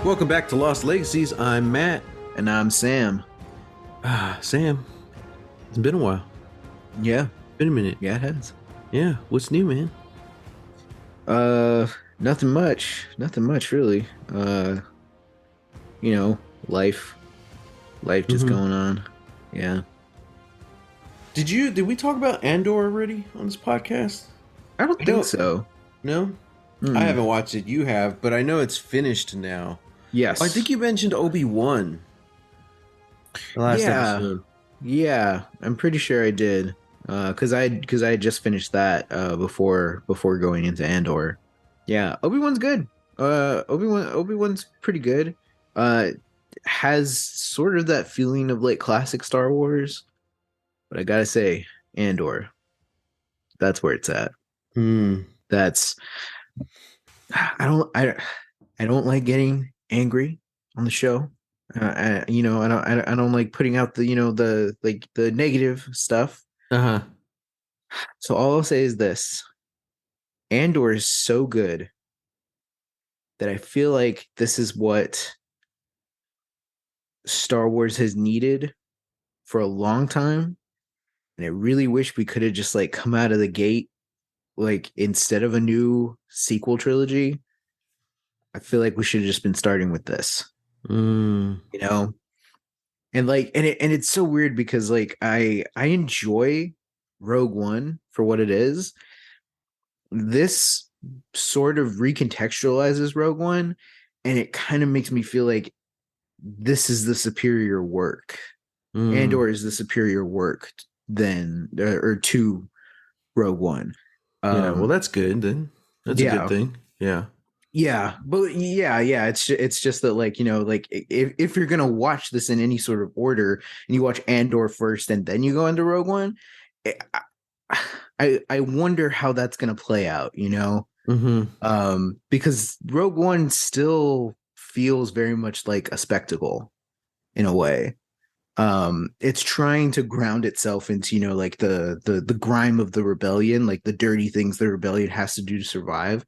Welcome back to Lost Legacies. I'm Matt. And I'm Sam. Sam, it's been a while. Yeah. Been a minute. Yeah, it has. Yeah. What's new, man? Nothing much. Nothing much, really. Life. Life just going on. Yeah. Did we talk about Andor already on this podcast? I don't think so. No? I haven't watched it. You have, but I know it's finished now. Yes. I think you mentioned Obi-Wan. The last episode. Yeah, I'm pretty sure I did. Because I had just finished that before going into Andor. Yeah, Obi-Wan's good. Obi-Wan's pretty good. Has sort of that feeling of like classic Star Wars, but I gotta say, Andor. That's where it's at. That's I don't like getting angry on the show. I don't like putting out the negative stuff. So all I'll say is this: Andor is so good that I feel like this is what Star Wars has needed for a long time, and I really wish we could have just like come out of the gate like instead of a new sequel trilogy. I feel like we should have just been starting with this. And it's so weird because like I enjoy Rogue One for what it is. This sort of recontextualizes Rogue One, and it kind of makes me feel like this is the superior work. Andor is the superior work than or to Rogue One. Well, that's good then. That's a good thing. Yeah. Yeah, but it's just that like, like if you're gonna watch this in any sort of order and you watch Andor first and then you go into Rogue One, I wonder how that's gonna play out, because Rogue One still feels very much like a spectacle in a way. It's trying to ground itself into like the grime of the rebellion, like the dirty things the rebellion has to do to survive.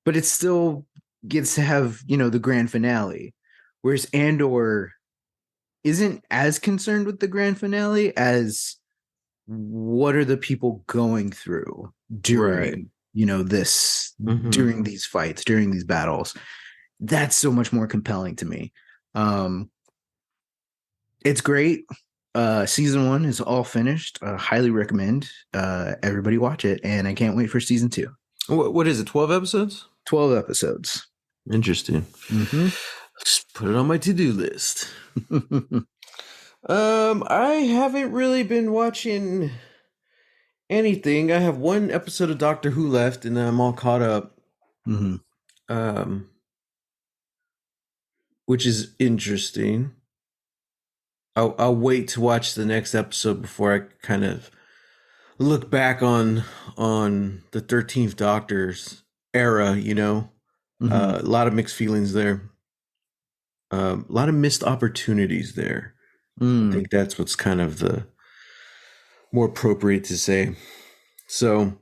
But it still gets to have, the grand finale. Whereas Andor isn't as concerned with the grand finale as what are the people going through during, this, during these fights, during these battles. That's so much more compelling to me. It's great. Season 1 is all finished. Highly recommend everybody watch it. And I can't wait for season 2. What is it? 12 episodes? 12 episodes. Interesting. Let's put it on my to-do list. I haven't really been watching anything. I have one episode of Doctor Who left, and I'm all caught up. Which is interesting. I'll wait to watch the next episode before I kind of look back on the 13th Doctor's era, a lot of mixed feelings there. A lot of missed opportunities there. I think that's what's kind of the more appropriate to say. So,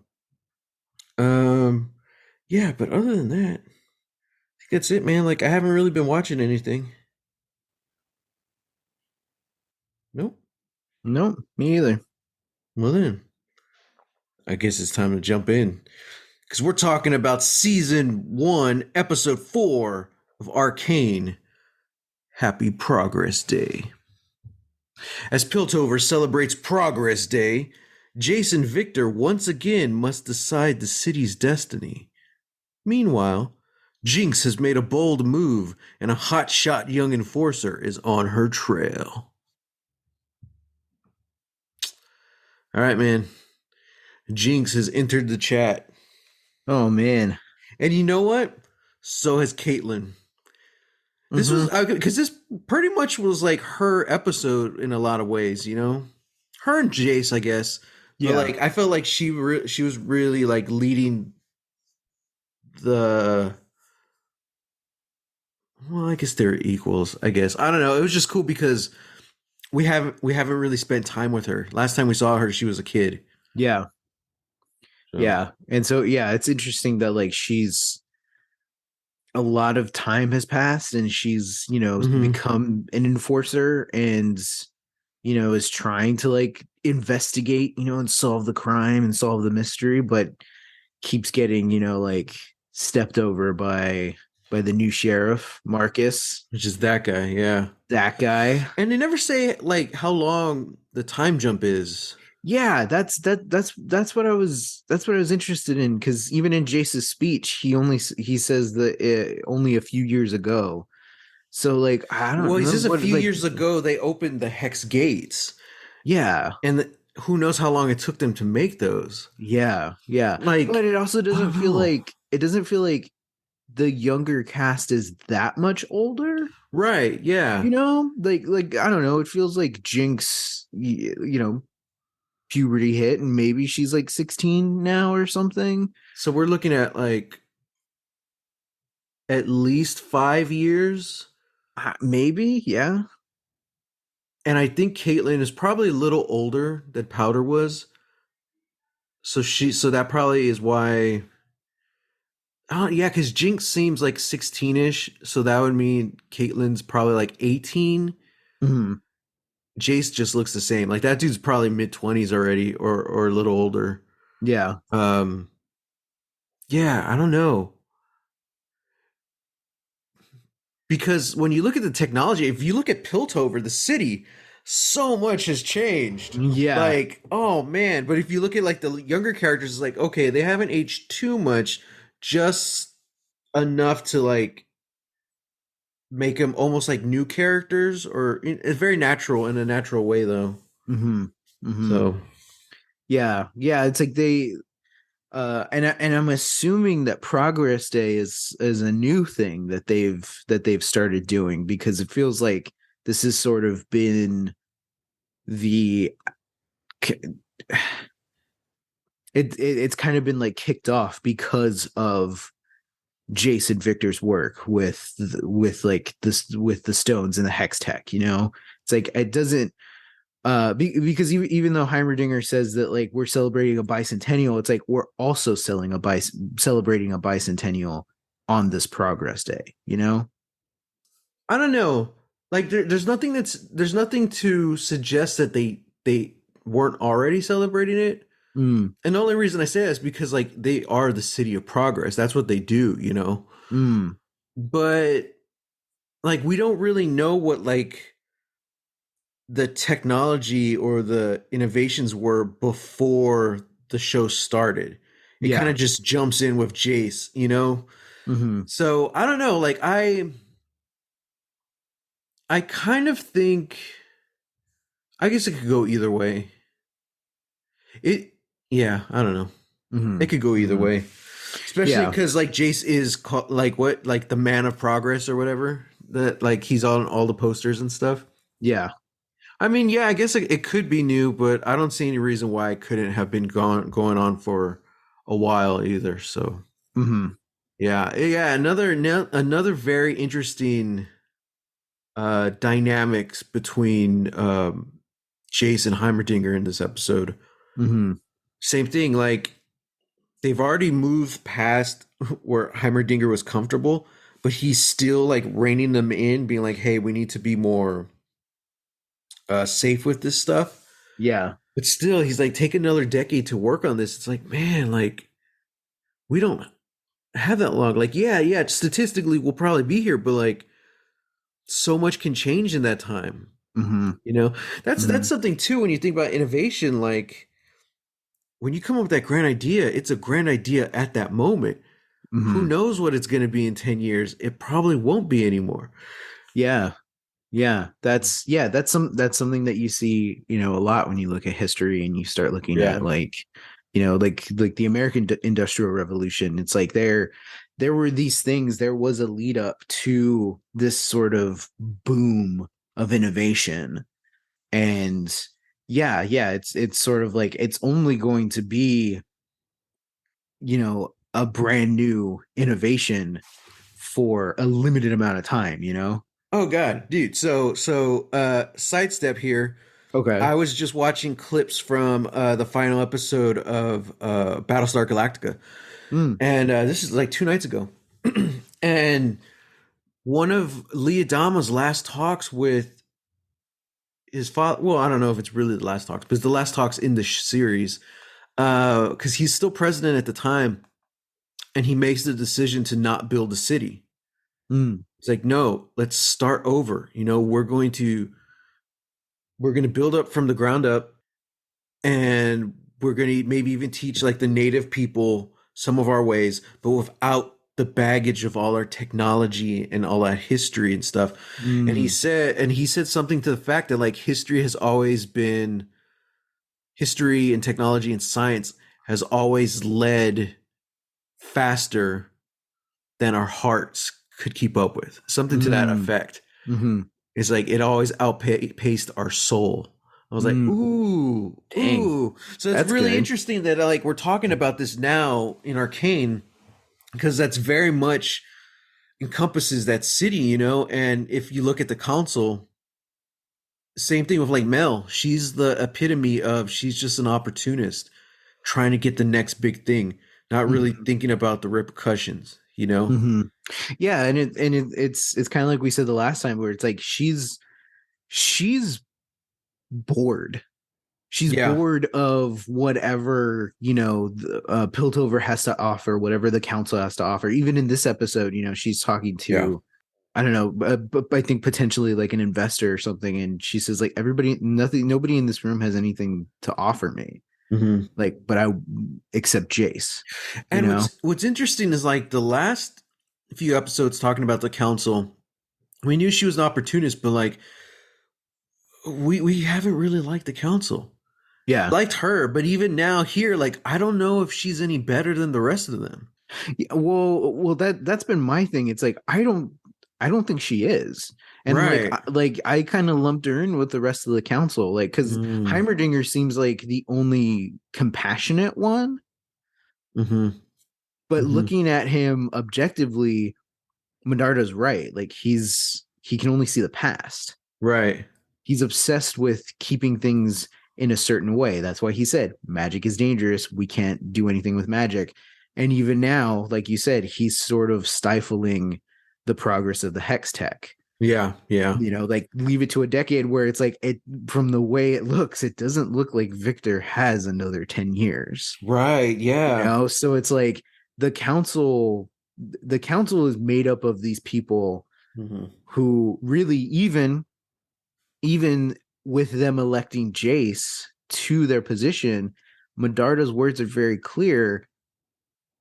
yeah, but other than that, I think that's it, man. Like, I haven't really been watching anything. Nope, me either. Well then, I guess it's time to jump in. Because we're talking about Season 1, Episode 4 of ARCANE. Happy Progress Day. As Piltover celebrates Progress Day, Jayce and Victor once again must decide the city's destiny. Meanwhile, Jinx has made a bold move, and a hotshot young enforcer is on her trail. All right, man. Jinx has entered the chat. Oh, man. And you know what? So has Caitlyn. This was because this pretty much was like her episode in a lot of ways, her and Jayce, I guess. Yeah. But like I felt like she was really like leading the. Well, I guess they're equals. I guess I don't know. It was just cool because we haven't really spent time with her. Last time we saw her, she was a kid. Yeah. So. Yeah, and so it's interesting that like she's a lot of time has passed and she's, Hmm. become an enforcer and, is trying to like investigate, and solve the crime and solve the mystery, but keeps getting, like stepped over by the new sheriff, Marcus, Which is that guy, yeah. that guy. And they never say like how long the time jump is. Yeah, that's what I was interested in because even in Jace's speech, he says that only a few years ago. So like I don't Well, he says remember a what few like years ago they opened the hex gates, yeah. and who knows how long it took them to make those. Yeah. But Like, it also I doesn't don't feel know. like the younger cast is that much older. Right? Yeah. Like I don't know. It feels like Jinx, puberty hit, and maybe she's like 16 now or something. So we're looking at like at least 5 years, Maybe, yeah. and I think Caitlyn is probably a little older than Powder was. So that probably is why. Oh yeah, because Jinx seems like 16ish, so that would mean Caitlyn's probably like 18. Mhm. Jayce just looks the same. Like that dude's probably mid 20s already, or a little older. Yeah. Um, yeah, I don't know, because when you look at the technology, if you look at Piltover, the city, so much has changed. Yeah. Like, oh man! But if you look at like the younger characters, it's like okay, they haven't aged too much, just enough to like make them almost like new characters, or it's very natural in a natural way though. Mhm. Mhm. So Yeah. Yeah, it's like they and I'm assuming that Progress Day is a new thing that they've started doing because it feels like this has sort of been the it's kind of been like kicked off because of Jason Victor's work with like this with the stones and the hex tech. It's like it doesn't because even though Heimerdinger says that like we're celebrating a bicentennial, it's like we're also celebrating a bicentennial on this Progress Day. I don't know. Like there's nothing to suggest that they weren't already celebrating it. Mm, And the only reason I say that is because like they are the city of progress. That's what they do. mm, But like we don't really know what like the technology or the innovations were before the show started. It kind yeah. of just jumps in with Jayce. Hmm. So I don't know. Like I kind of think I guess it could go either way. It yeah, I don't know. Hmm. It could go either Hmm. way. Especially Yeah. because like Jayce is like what like the man of progress or whatever, that like he's on all the posters and stuff. Yeah. I mean, yeah, I guess it could be new, but I don't see any reason why it couldn't have been going on for a while either. So Hmm. yeah, another very interesting dynamics between Jayce and Heimerdinger in this episode. Hmm. Same thing, like they've already moved past where Heimerdinger was comfortable, but he's still like reining them in, being like, "Hey, we need to be more safe with this stuff." Yeah. But still, he's like, "Take another decade to work on this." It's like, man, like we don't have that long. Like, yeah, statistically, we'll probably be here, but like, so much can change in that time. Hmm. You know, that's Hmm. something too. When you think about innovation, like when you come up with that grand idea, it's a grand idea at that moment. Who Hmm. knows what it's going to be in 10 years? It probably won't be anymore. Yeah. That's something that you see, a lot when you look at history and you start looking Yeah. at like, like the American Industrial Revolution. It's like there were these things, there was a lead up to this sort of boom of innovation. And yeah, it's sort of like it's only going to be, a brand new innovation for a limited amount of time. Oh God, dude. So sidestep here. Okay. I was just watching clips from the final episode of Battlestar Galactica, Mm, and this is like 2 nights ago. And one of Liadama's last talks with his father, well, I don't know if it's really the last talks, but it's the last talks in the series, because he's still president at the time, and he makes the decision to not build a city. Mm. It's like, no, let's start over. We're going to build up from the ground up, and we're going to maybe even teach like the native people some of our ways, but without the baggage of all our technology and all that history and stuff. And he Mm. said something to the fact that like history and technology and science has always led faster than our hearts could keep up with. Something to that Mm. effect. Mm-hmm. It's like it always outpaced our soul. I was like, Mm. ooh, Dang, ooh. So it's that's really good. interesting that like we're talking about this now in Arcane, because that's very much encompasses that city. And if you look at the council, same thing with like Mel. She's the epitome of she's just an opportunist trying to get the next big thing, not really Mm-hmm. thinking about the repercussions. Mm-hmm. Yeah, it's kind of like we said the last time, where it's like she's bored. She's Yeah, bored of whatever Piltover has to offer, whatever the council has to offer. Even in this episode, she's talking yeah. to, I don't know, but I think potentially like an investor or something, and she says like nobody in this room has anything to offer me, Hmm. like, but I except Jayce, you And know. what's interesting is like the last few episodes talking about the council, we knew she was an opportunist, but like we haven't really liked the council. Yeah. Liked her, but even now here, like I don't know if she's any better than the rest of them. Yeah, well, that's been my thing. It's like I don't think she is, and Right. I kind of lumped her in with the rest of the council, like because Mm. Heimerdinger seems like the only compassionate one, Mm-hmm. but Mm-hmm. looking at him objectively, Medarda's right. Like he can only see the past. Right. He's obsessed with keeping things in a certain way. That's why he said magic is dangerous. We can't do anything with magic. And even now, like you said, he's sort of stifling the progress of the hex tech. Yeah. Yeah. Like leave it to a decade where it's like it from the way it looks, it doesn't look like Victor has another 10 years. Right. Yeah. So it's like the council the council is made up of these people Mm-hmm. who really even with them electing Jayce to their position, Medarda's words are very clear.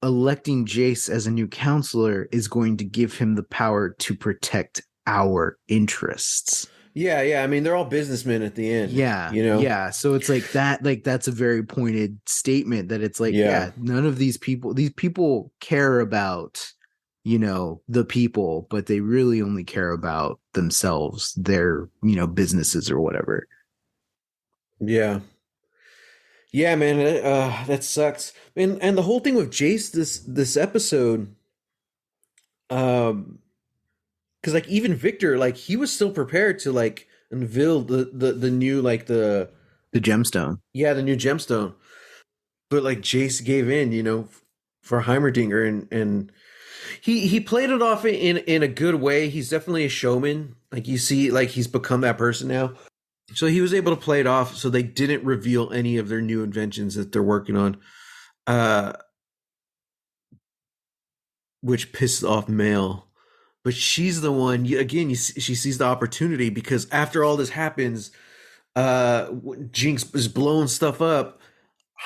Electing Jayce as a new counselor is going to give him the power to protect our interests. Yeah. Yeah. I mean, they're all businessmen at the end. Yeah, yeah. So it's like that, like that's a very pointed statement that it's like, Yeah. yeah, none of these people care about, the people, but they really only care about themselves, their, businesses or whatever. Yeah. Yeah, man. That sucks. And the whole thing with Jace this episode, um, because like even Victor, like he was still prepared to like unveil the new like The gemstone. the new gemstone, but like Jace gave in, for Heimerdinger, and he played it off in a good way. He's definitely a showman. Like you see, like he's become that person now. So he was able to play it off. So they didn't reveal any of their new inventions that they're working on, uh, which pisses off Mel. But she's the one. Again, she sees the opportunity because after all this happens, Jinx is blowing stuff up.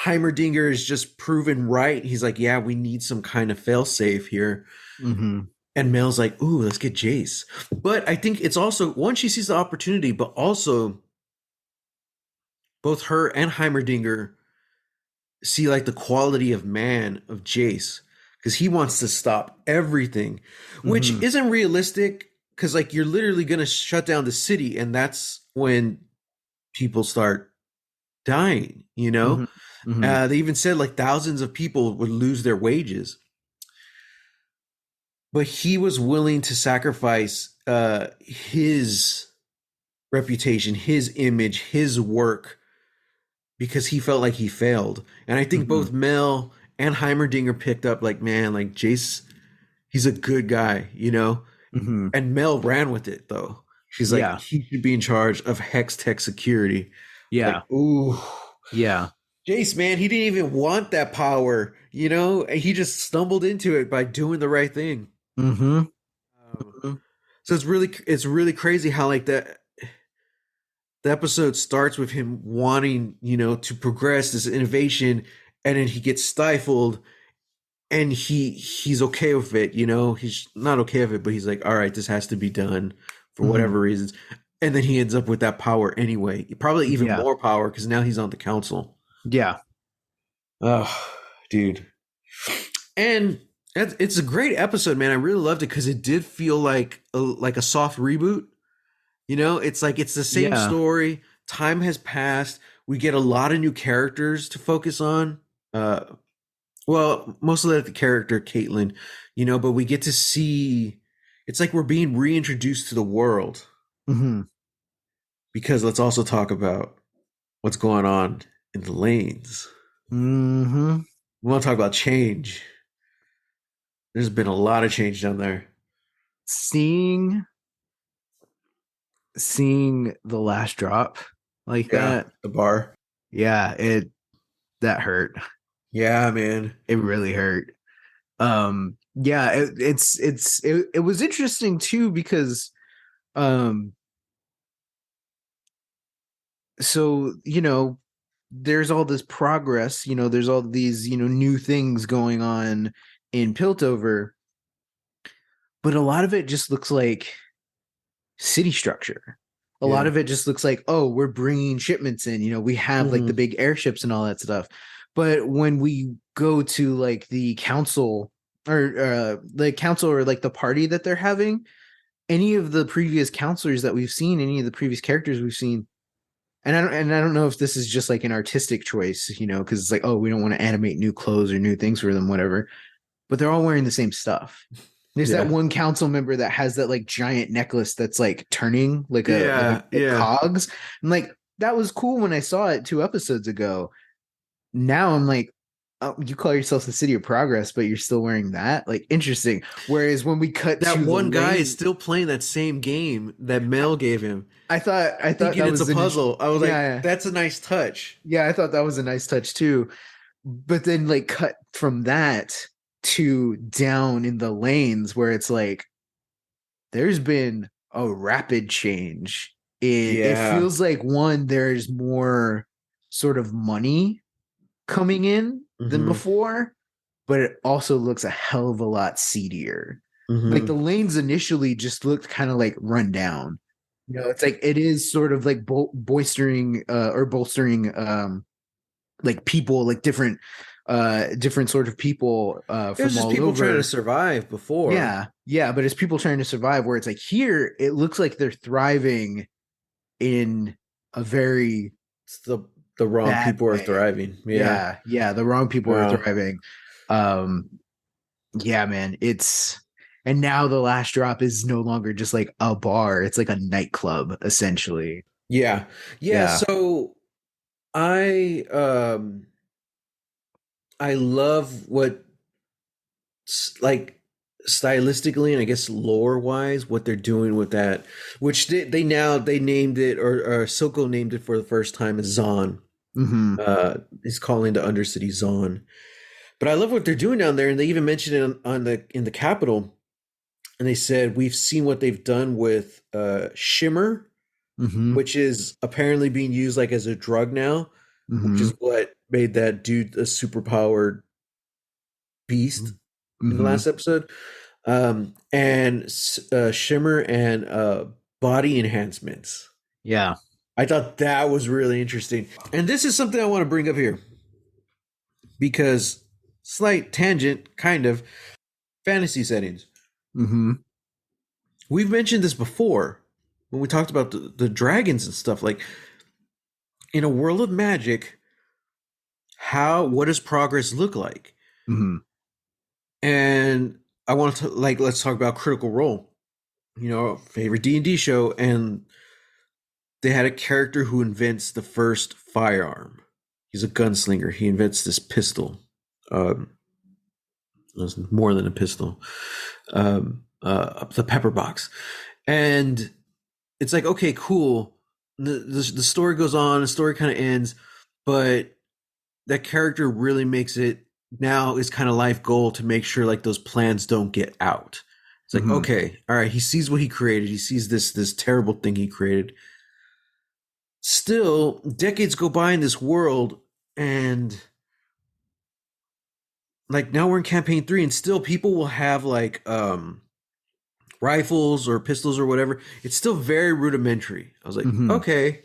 Heimerdinger is just proven right. He's like, yeah, we need some kind of failsafe here. Mm-hmm. And Mel's like, ooh, let's get Jayce. But I think it's also one, she sees the opportunity, but also both her and Heimerdinger see like the quality of man of Jayce, because he wants to stop everything, which Mm-hmm. isn't realistic. Because like you're literally gonna shut down the city, and that's when people start dying. Mm-hmm. Mm-hmm. They even said like thousands of people would lose their wages, but he was willing to sacrifice his reputation, his image, his work, because he felt like he failed. And I think Mm-hmm. both Mel and Heimerdinger picked up like, man, like Jayce he's a good guy, you know. Hmm. And Mel ran with it though. She's like, Yeah. he should be in charge of Hex Tech security. Yeah. Like, ooh, Yeah. Jayce, man, he didn't even want that power, you know, and he just stumbled into it by doing the right thing. Hmm. Um, so it's really crazy how like the episode starts with him wanting, you know, to progress this innovation, and then he gets stifled, and he's okay with it, you know. He's not okay with it, but he's like, all right, this has to be done for Hmm. whatever reasons. And then he ends up with that power anyway, probably even Yeah. more power because now he's on the council. Yeah. Oh, dude. And it's a great episode, man. I really loved it because it did feel like a soft reboot. You know, it's like it's the same Yeah. story. Time has passed. We get a lot of new characters to focus on. Uh, well, most of the character Caitlyn, you know, but we get to see. It's like we're being reintroduced to the world Hmm. because let's also talk about what's going on in the lanes. Hmm. We want to talk about change. There's been a lot of change down there. Seeing seeing the last drop like Yeah, that, the bar. yeah, that hurt. Yeah, man. It really hurt. Yeah, it was interesting too because um so there's all this progress, there's all these new things going on in Piltover, but a lot of it just looks like city structure. A lot Yeah. of it just looks like, oh, we're bringing shipments in, we have like the Hmm. big airships and all that stuff. But when we go to like the council or like the party that they're having, any of the previous counselors that we've seen, any of the previous characters we've seen, and I don't know if this is just like an artistic choice, because it's like, oh, we don't want to animate new clothes or new things for them, whatever. But they're all wearing the same stuff. There's that Yeah. one council member that has that like giant necklace that's like turning Yeah. like Yeah. cogs. And like that was cool when I saw it 2 episodes ago. Now I'm like, oh, you call yourself the City of Progress, but you're still wearing that? Like interesting. Whereas when we cut That to the one guy is lane, still playing that same game that Mel gave him, I thought thinking that it's a was an puzzle. I was like, yeah, that's a nice touch. yeah, I thought that was a nice touch too. But then like cut from that to down in the lanes where it's like there's been a rapid change. It Yeah. feels like one, there's more sort of money coming in than Hmm. before, but it also looks a hell of a lot seedier. Like the Hmm. lanes initially just looked kind of like run down. It's like it is sort of like boistering or bolstering like people, like different sort of people It was from just all people trying to over. survive before. Yeah, yeah, but it's people trying to survive. Where it's like here, it looks like they're thriving in a very It's the wrong bad people are way. thriving. Yeah. Yeah, yeah, the wrong people are Wow. thriving. Um, yeah, man, and now the last drop is no longer just like a bar; it's like a nightclub essentially. Yeah. Yeah. Yeah. So I um I love what like stylistically and I guess lore wise what they're doing with that, which they named it, or Silco named it for the first time as Zon. Mm-hmm. He's calling the Undercity Zon. But I love what they're doing down there, and they even mentioned it on the in the capital, and they said we've seen what they've done with Shimmer, Mm-hmm. which is apparently being used like as a drug now, which Mm-hmm. is what made that dude a superpowered beast in the Mm-hmm. last episode. And Shimmer and body enhancements. Yeah. I thought that was really interesting. And this is something I want to bring up here because slight tangent, kind of fantasy settings. Mm-hmm. We've mentioned this before when we talked about the dragons and stuff. Like in a world of magic, what does progress look like? Mm-hmm. And I want to let's talk about Critical Role. Favorite D&D show, and they had a character who invents the first firearm. He's a gunslinger. He invents this pistol. Um, It was more than a pistol. The pepper box, and it's like, okay, cool. The story goes on, the story kind of ends, but that character really makes it now is kind of life goal to make sure like those plans don't get out. It's like, Hmm. okay, all right, he sees what he created. He sees this terrible thing he created. Still, decades go by in this world, and like now we're in campaign 3, and still people will have like rifles or pistols or whatever. It's still very rudimentary. I was like, Hmm. okay,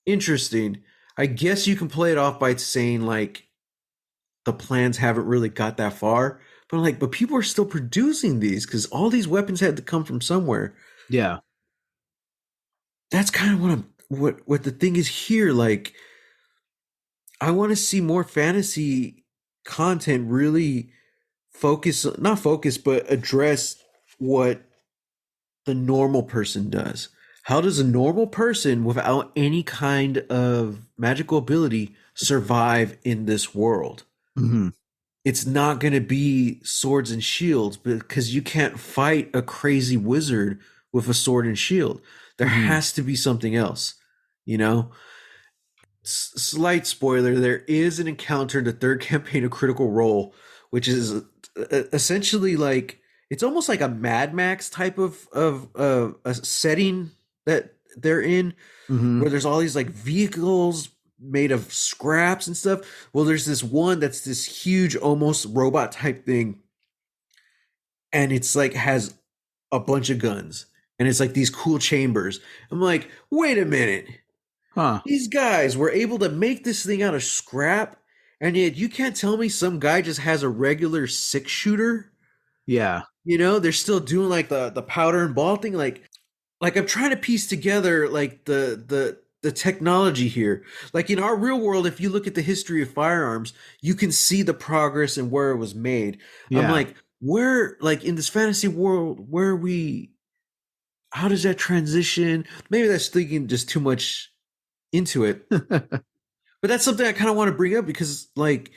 interesting. I guess you can play it off by saying like the plans haven't really got that far. But I'm like, but people are still producing these because all these weapons had to come from somewhere. Yeah. That's kind of what the thing is here. Like, I want to see more fantasy content really focus, not focus, but address what the normal person does. How does a normal person without any kind of magical ability survive in this world? Hmm. It's not going to be swords and shields because you can't fight a crazy wizard with a sword and shield. There Hmm. has to be something else, you know? Slight spoiler, there is an encounter in the third campaign of Critical Role, which is essentially like it's almost like a Mad Max type of a setting that they're in, Hmm. where there's all these like vehicles made of scraps and stuff. Well, there's this one that's this huge, almost robot type thing, and it's like has a bunch of guns, and it's like these cool chambers. I'm like, wait a minute, Huh. these guys were able to make this thing out of scrap, and yet you can't tell me some guy just has a regular 6 shooter. Yeah. You know, they're still doing like the powder and ball thing. Like I'm trying to piece together like the technology here. Like in our real world, if you look at the history of firearms, you can see the progress and where it was made. I'm Yeah. like, where like in this fantasy world, where are we, how does that transition? Maybe that's thinking just too much into it. But that's something I kind of want to bring up because like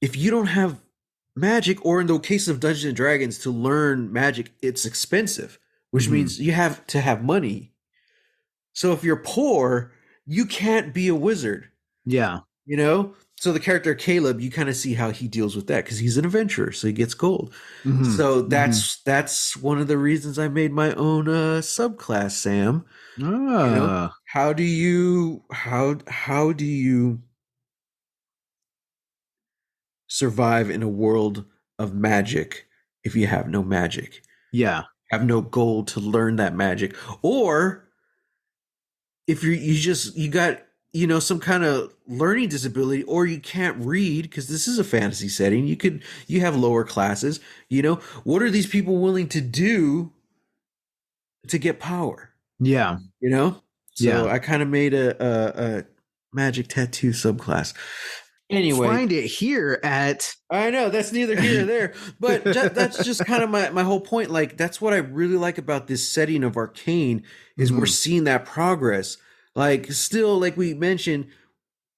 if you don't have magic, or in the case of Dungeons and Dragons, to learn magic, it's expensive, which Hmm. means you have to have money. So if you're poor, you can't be a wizard, Yeah. you know? So the character Caleb, you kind of see how he deals with that because he's an adventurer, so he gets gold. Hmm. So Hmm. that's one of the reasons I made my own subclass, Sam. You know, Ah. how do you survive in a world of magic if you have no magic? Yeah. Have no goal to learn that magic, or if you got some kind of learning disability, or you can't read because this is a fantasy setting, you have lower classes, what are these people willing to do to get power, Yeah. you know so Yeah. I kind of made a magic tattoo subclass anyway. Find it here at. I know that's neither here or there, but that's just kind of my whole point. Like that's what I really like about this setting of Arcane is we're Hmm. seeing that progress. Like still, like we mentioned,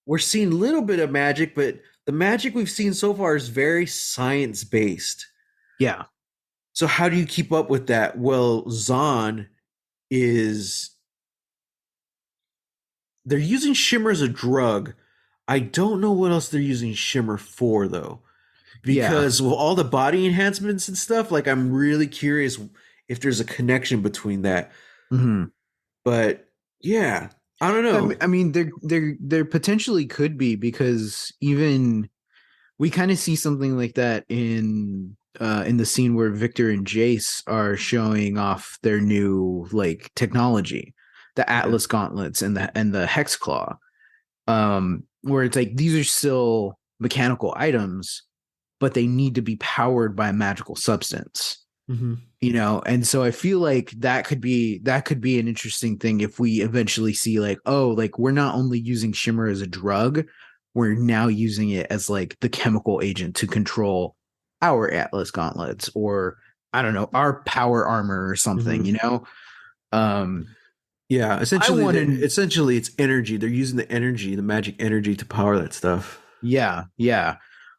we're seeing a little bit of magic, but the magic we've seen so far is very science based. Yeah. So how do you keep up with that? Well, Zahn is they're using Shimmer as a drug. I don't know what else they're using Shimmer for though. Yeah. Because with all the body enhancements and stuff, like I'm really curious if there's a connection between that. Hmm. But yeah, I don't know. I mean, there potentially could be because even we kind of see something like that in the scene where Victor and Jayce are showing off their new like technology, the Yeah. Atlas gauntlets and the Hex Claw. Where it's like these are still mechanical items, but they need to be powered by a magical substance. Mm-hmm. And so I feel like that could be an interesting thing if we eventually see like, oh, like we're not only using Shimmer as a drug, we're now using it as like the chemical agent to control our Atlas gauntlets, or I don't know, our power armor or something, Mm-hmm. um Yeah, I want to. essentially it's energy. They're using the energy, the magic energy to power that stuff. Yeah, yeah.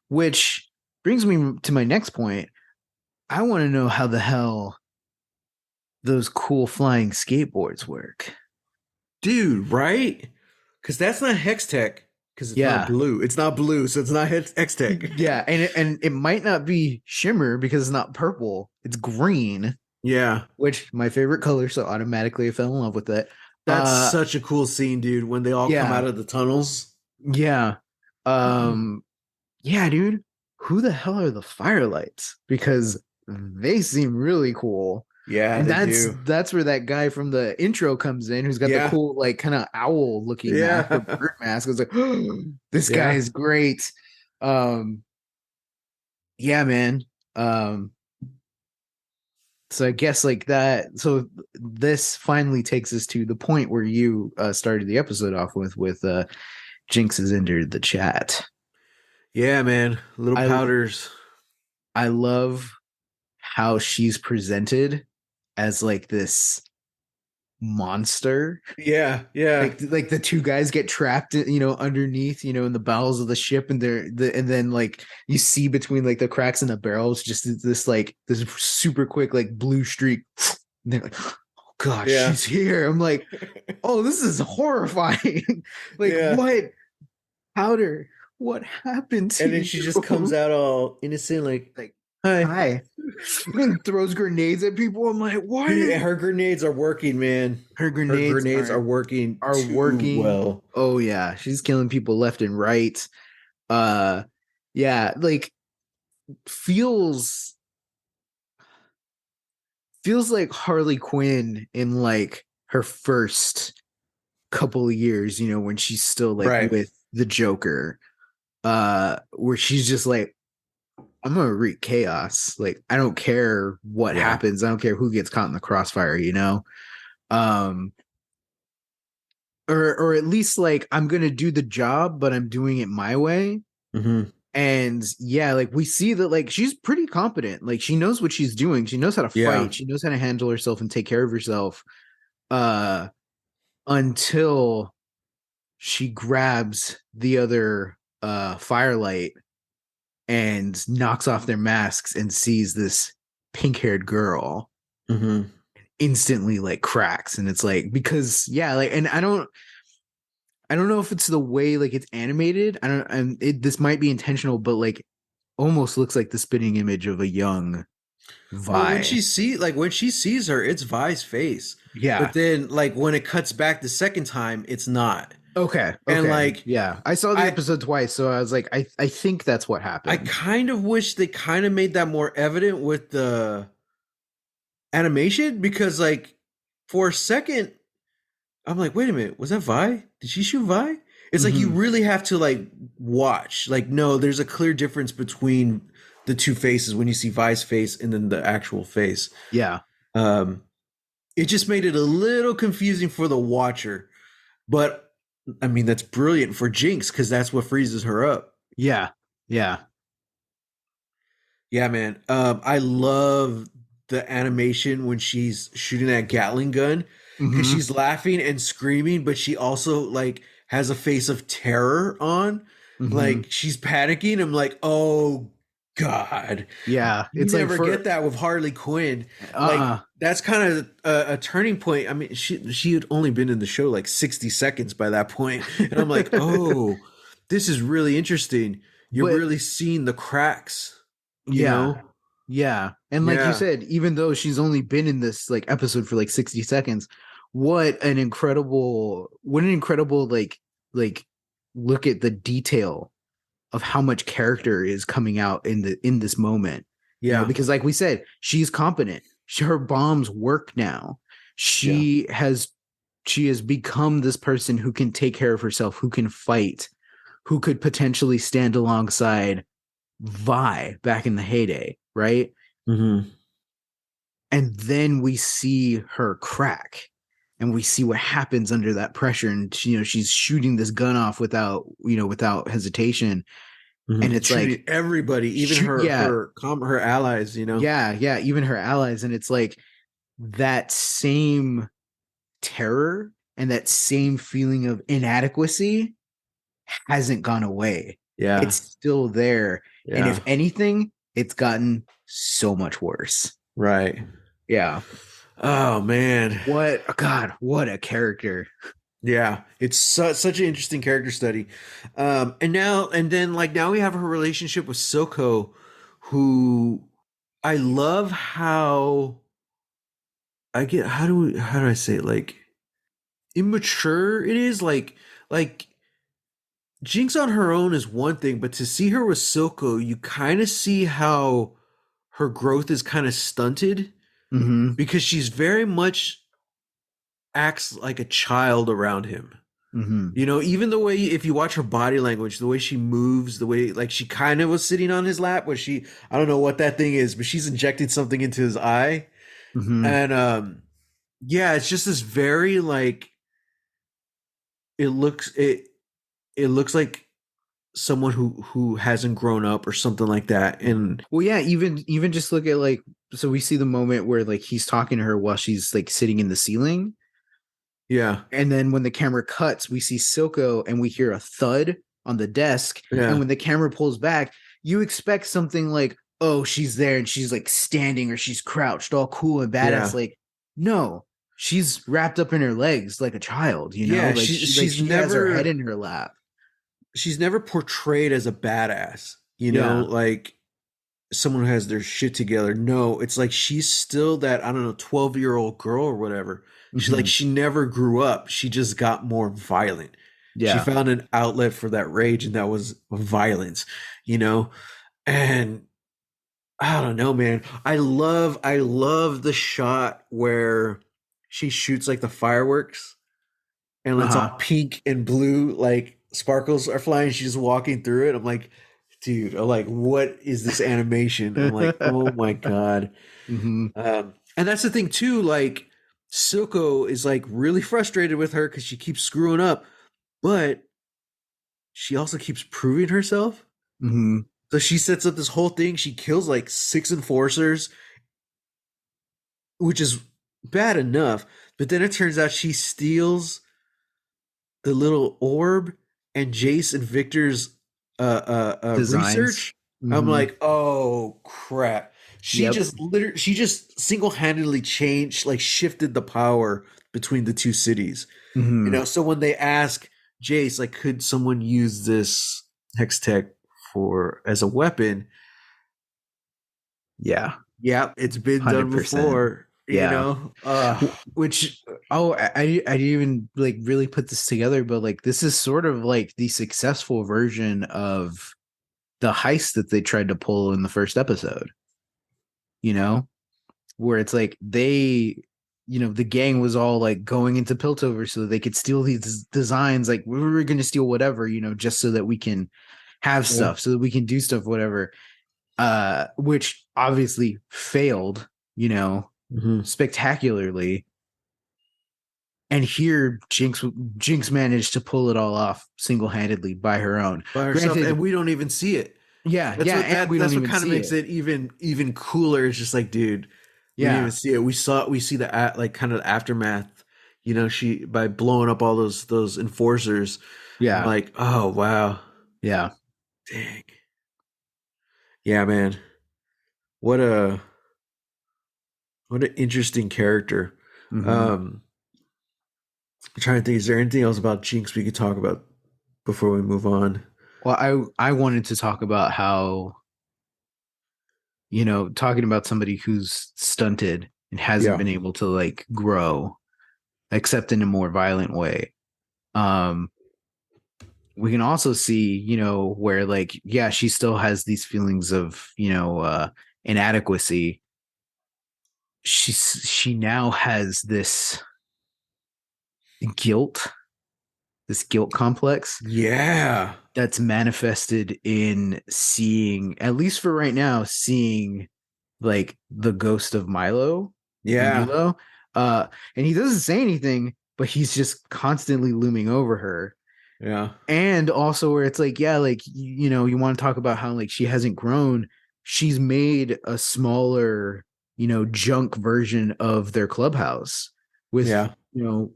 Which, brings me to my next point. I want to know how the hell those cool flying skateboards work. Dude, right? Because that's not Hex Tech. Because it's not Yeah. blue. It's not blue, so it's not Hex Tech. Yeah, and it might not be shimmer because it's not purple. It's green, Yeah. which my favorite color, so automatically I fell in love with it. That's such a cool scene, dude, when they all come Yeah. out of the tunnels. Yeah. Yeah, dude. Who the hell are the firelights? Because they seem really cool. Yeah, And they do. that's where that guy from the intro comes in who's got the Yeah. cool, like, kind of owl looking mask or Yeah. bird mask. I was like, this guy Yeah. is great. Um, yeah, man. Um, so I guess like that. So this finally takes us to the point where you started the episode off with Jinx has entered the chat. Yeah, man. Little I powders. I love how she's presented as like this monster. Yeah, yeah. Like the two guys get trapped, underneath, in the bowels of the ship, and and then like you see between like the cracks in the barrels, just this super quick like blue streak. And they're like, oh gosh, Yeah. she's here. I'm like, oh, this is horrifying. Like, Yeah. what powder? What happened to And then you? she just comes out all innocent, like, Hi. hi. And throws grenades at people. I'm like, what? Dude, her grenades are working, man. Her Her grenades grenades are working are too working. well. Oh yeah, she's killing people left and right. Yeah, like feels like Harley Quinn in like her first couple of years, when she's still like Right. with the Joker. Where she's just like, I'm gonna wreak chaos. Like, I don't care what happens. I don't care who gets caught in the crossfire, or at least like I'm gonna do the job, but I'm doing it my way. Mm-hmm. And yeah, like we see that like she's pretty competent. Like she knows what she's doing. She knows how to fight. She knows how to handle herself and take care of herself. Until she grabs the other firelight and knocks off their masks and sees this pink-haired girl. Mm-hmm. Instantly like cracks, and it's like, because yeah, like, and I don't know if it's the way like it's animated. I don't, and this might be intentional, but like almost looks like the spitting image of a young Vi. Well, when she sees her, it's Vi's face. Yeah. But then like when it cuts back the second time, it's not. Okay. And like, yeah, I saw the episode twice, so I was like, I think that's what happened. I kind of wish they kind of made that more evident with the animation, because like for a second I'm like, wait a minute, was that Vi? Did she shoot Vi? It's like you really have to like watch. Like, no, there's a clear difference between the two faces when you see Vi's face and then the actual face. Yeah. It just made it a little confusing for the watcher. But I mean, that's brilliant for Jinx because that's what freezes her up. Yeah. Yeah. Yeah, man. I love the animation when she's shooting that Gatling gun, because she's laughing and screaming, but she also like has a face of terror on. Like she's panicking. I'm like, oh God. Yeah. You never get that with Harley Quinn. Like that's kind of a turning point. I mean, she had only been in the show like 60 seconds by that point. And I'm like, oh, this is really interesting. You're really seeing the cracks. You know? Yeah. And like you said, even though she's only been in this like episode for like 60 seconds, what an incredible like look at the detail of how much character is coming out in this moment. Yeah. Because like we said, she's competent. Her bombs work now. She has become this person who can take care of herself, who can fight, who could potentially stand alongside Vi back in the heyday, right? And then we see her crack, and we see what happens under that pressure, and she's shooting this gun off without hesitation. And it's shooting like everybody, even her allies, yeah, even her allies. And it's like that same terror and that same feeling of inadequacy hasn't gone away. It's still there. And if Yeah. anything, it's gotten so much worse. Right. Yeah. Oh man. What a character. Yeah, it's such an interesting character study. And then like now we have her relationship with Silco, who I love how I get how do I say it? Like immature it is like Jinx on her own is one thing, but to see her with Silco, you kind of see how her growth is kind of stunted Mm-hmm. because she's very much acts like a child around him. Mm-hmm. You know, even the way if you watch her body language, the way she moves, the way like she kind of was sitting on his lap, where she I don't know what that thing is, but she's injected something into his eye, Mm-hmm. and yeah, it's just this very like it looks it looks like someone who hasn't grown up or something like that, and Well, yeah, even just look at like so we see the moment where like he's talking to her while she's like sitting in the ceiling. yeah, And then when the camera cuts, we see Silco and we hear a thud on the desk. And yeah, when the camera pulls back, you expect something like, oh, she's there and she's like standing or she's crouched, all cool and badass. yeah, Like, no, she's wrapped up in her legs like a child, you know? yeah. Like she has her head in her lap. She's never portrayed as a badass, you know, Yeah. like someone who has their shit together. No, it's like she's still that, I don't know, 12-year-old girl or whatever. She's like, Mm-hmm. she never grew up. She just got more violent. She Yeah. found an outlet for that rage, and that was violence, you know? And I don't know, man. I love the shot where she shoots like the fireworks and it's all Uh-huh. pink and blue, like sparkles are flying. She's walking through it. I'm like, dude, I'm like, what is this animation? I'm like, oh my god. Mm-hmm. And that's the thing too. Like, Silco is like really frustrated with her because she keeps screwing up, but she also keeps proving herself. Mm-hmm. So she sets up this whole thing. She kills like 6 enforcers, which is bad enough. But then it turns out she steals the little orb and Jayce and Victor's Designs. research. I'm Mm-hmm. like, oh crap. Yep. She just single-handedly changed, like shifted the power between the two cities. You Mm-hmm. know, so when they ask Jayce, like, could someone use this hex tech for as a weapon? Yeah. Yeah, it's been done 100%. before, you Yeah. know. Which I didn't even like really put this together, but like this is sort of like the successful version of the heist that they tried to pull in the first episode, you know, where it's like the gang was all like going into Piltover so that they could steal these designs. Like we were going to steal whatever, just so that we can have Yeah. stuff, so that we can do stuff, whatever. Which obviously failed, Mhm. spectacularly. And here Jinx managed to pull it all off single-handedly by her own. By herself, and Granted, we don't even see it. yeah, yeah, and we don't That's what even kind of see makes it. it even cooler. It's just like, dude, we didn't even Yeah, see it. We see the like kind of aftermath. You know, she by blowing up all those enforcers. I'm yeah, like, oh wow, yeah. dang, yeah, man. What a what an interesting character. Hmm. Um, I'm trying to think, is there anything else about Jinx we could talk about before we move on? Well, I wanted to talk about how, talking about somebody who's stunted and hasn't Yeah, been able to like grow except in a more violent way. Um, we can also see, where like, yeah, she still has these feelings of, inadequacy. She now has guilt, this guilt complex yeah, that's manifested in seeing, at least for right now, seeing like the ghost of yeah, Milo. And he doesn't say anything, but he's just constantly looming over her. yeah, And also where it's like, yeah, like you want to talk about how like she hasn't grown. She's made a smaller, junk version of their clubhouse with yeah,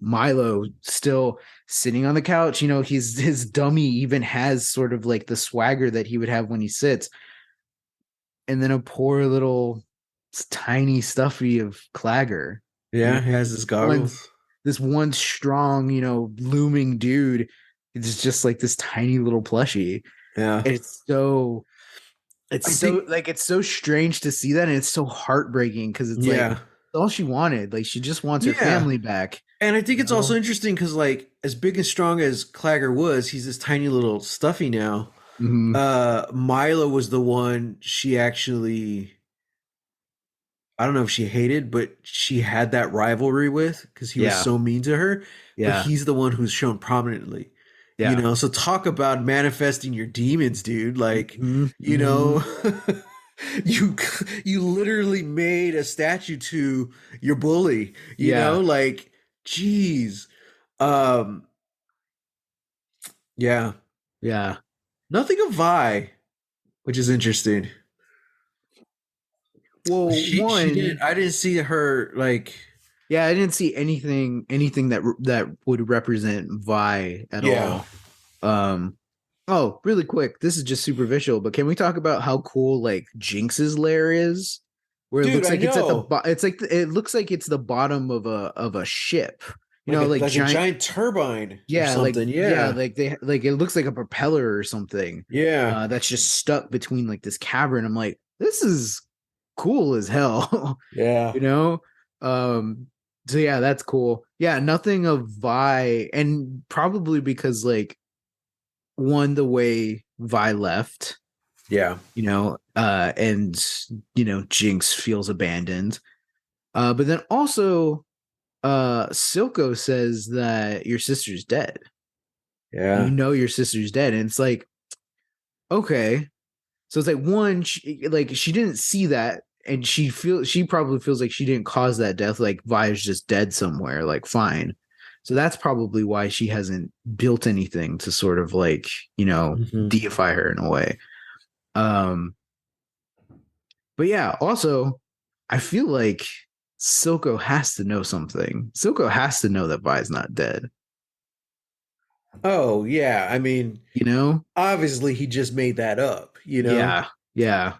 Milo still sitting on the couch. His dummy even has sort of like the swagger that he would have when he sits, and then a poor little tiny stuffy of Clagger. You Yeah, know, he has his one goggles. this one strong, looming dude. It's just like this tiny little plushie. Yeah. And it's I so think like it's so strange to see that, and it's so heartbreaking because it's like yeah. all she wanted. Like she just wants her Yeah. family back. And I think You it's also know? interesting because, like, as big and strong as Clagger was, he's this tiny little stuffy now. Mhm. Milo was the one she actually, I don't know if she hated, but she had that rivalry with because he was Yeah. so mean to her. But Yeah. he's the one who's shown prominently, Yeah. So talk about manifesting your demons, dude. Like, Mhm. you Mhm. know, you you literally made a statue to your bully. Yeah. Like, geez, um, yeah, Yeah. nothing of Vi, which is interesting. Well, She didn't. one, I didn't see her like. yeah, I didn't see anything that would represent Vi at Yeah, all. Um, oh, really quick, this is just superficial, but can we talk about how cool like Jinx's lair is? Where it dude, looks I like it's at the know. it's like it looks like it's the bottom of a ship. Like a Like like a giant, giant turbine or yeah, something. Yeah, like they like it looks like a propeller or something. yeah, That's just stuck between like this cavern. I'm like, this is cool as hell. yeah, you know? Um, so yeah, that's cool. Yeah, nothing of Vi, and probably because like one, the way Vi left, yeah, and Jinx feels abandoned. But then also Silco says that your sister's dead. yeah. Your sister's dead. And it's like, okay. So it's like one, she didn't see that, and she probably feels like she didn't cause that death. Like Vi's just dead somewhere. Like fine. So that's probably why she hasn't built anything to sort of like Hmm. deify her in a way. Um, but yeah, also I feel like Silco has to know something. Silco has to know that Vi's not dead. Oh yeah. I mean, You know? obviously he just made that up. Yeah, yeah.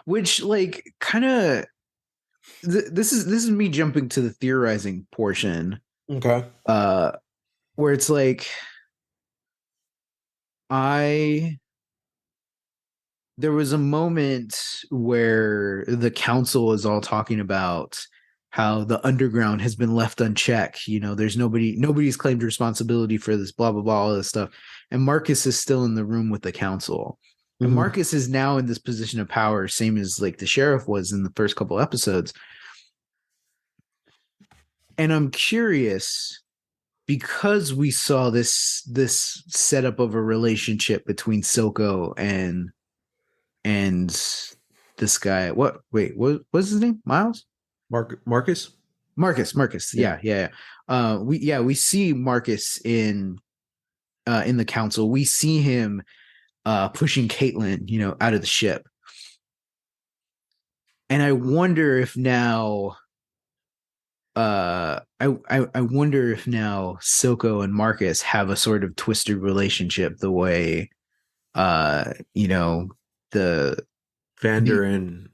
Which like kind of this is me jumping to the theorizing portion, Okay. uh where it's like I there was a moment where the council is all talking about how the underground has been left unchecked. There's nobody's claimed responsibility for this, blah blah blah, all this stuff. And Marcus is still in the room with the council. And Hmm. Marcus is now in this position of power, same as like the sheriff was in the first couple episodes. And I'm curious because we saw this setup of a relationship between Silco and this guy. What? Wait, what's his name? Miles? Marcus. Marcus. Yeah. Yeah, yeah. We see Marcus in the council. We see him pushing Caitlyn, out of the ship. And I wonder if now I wonder if now Silco and Marcus have a sort of twisted relationship the way the Vander and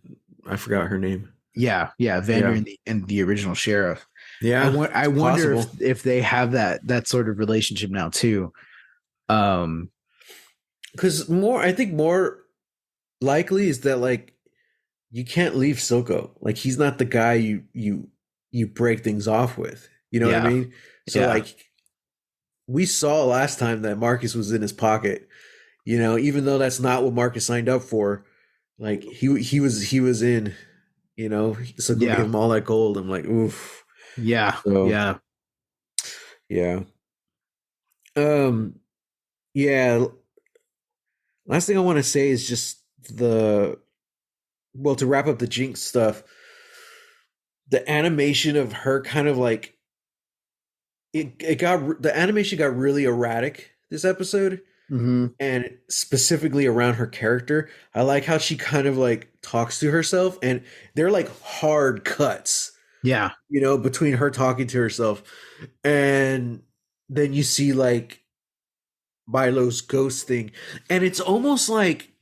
I forgot her name. yeah, Vander Yeah. and the original sheriff. Yeah. I It's wonder possible. if they have that sort of relationship now too. Um Because I think more likely is that like you can't leave Silco. Like he's not the guy you break things off with. You know what I yeah, mean? So yeah, like we saw last time that Marcus was in his pocket. Even though that's not what Marcus signed up for. Like he was in. Silco gave yeah, him all that gold. I'm like, oof. yeah, So yeah. yeah. Um. Yeah. Last thing I want to say is just the to wrap up the Jinx stuff. The animation of her kind of like the animation got really erratic this episode, Mm-hmm. and specifically around her character. I like how she kind of like talks to herself, and they're like hard cuts, Yeah, between her talking to herself, and then you see like Milo's ghost thing, and it's almost like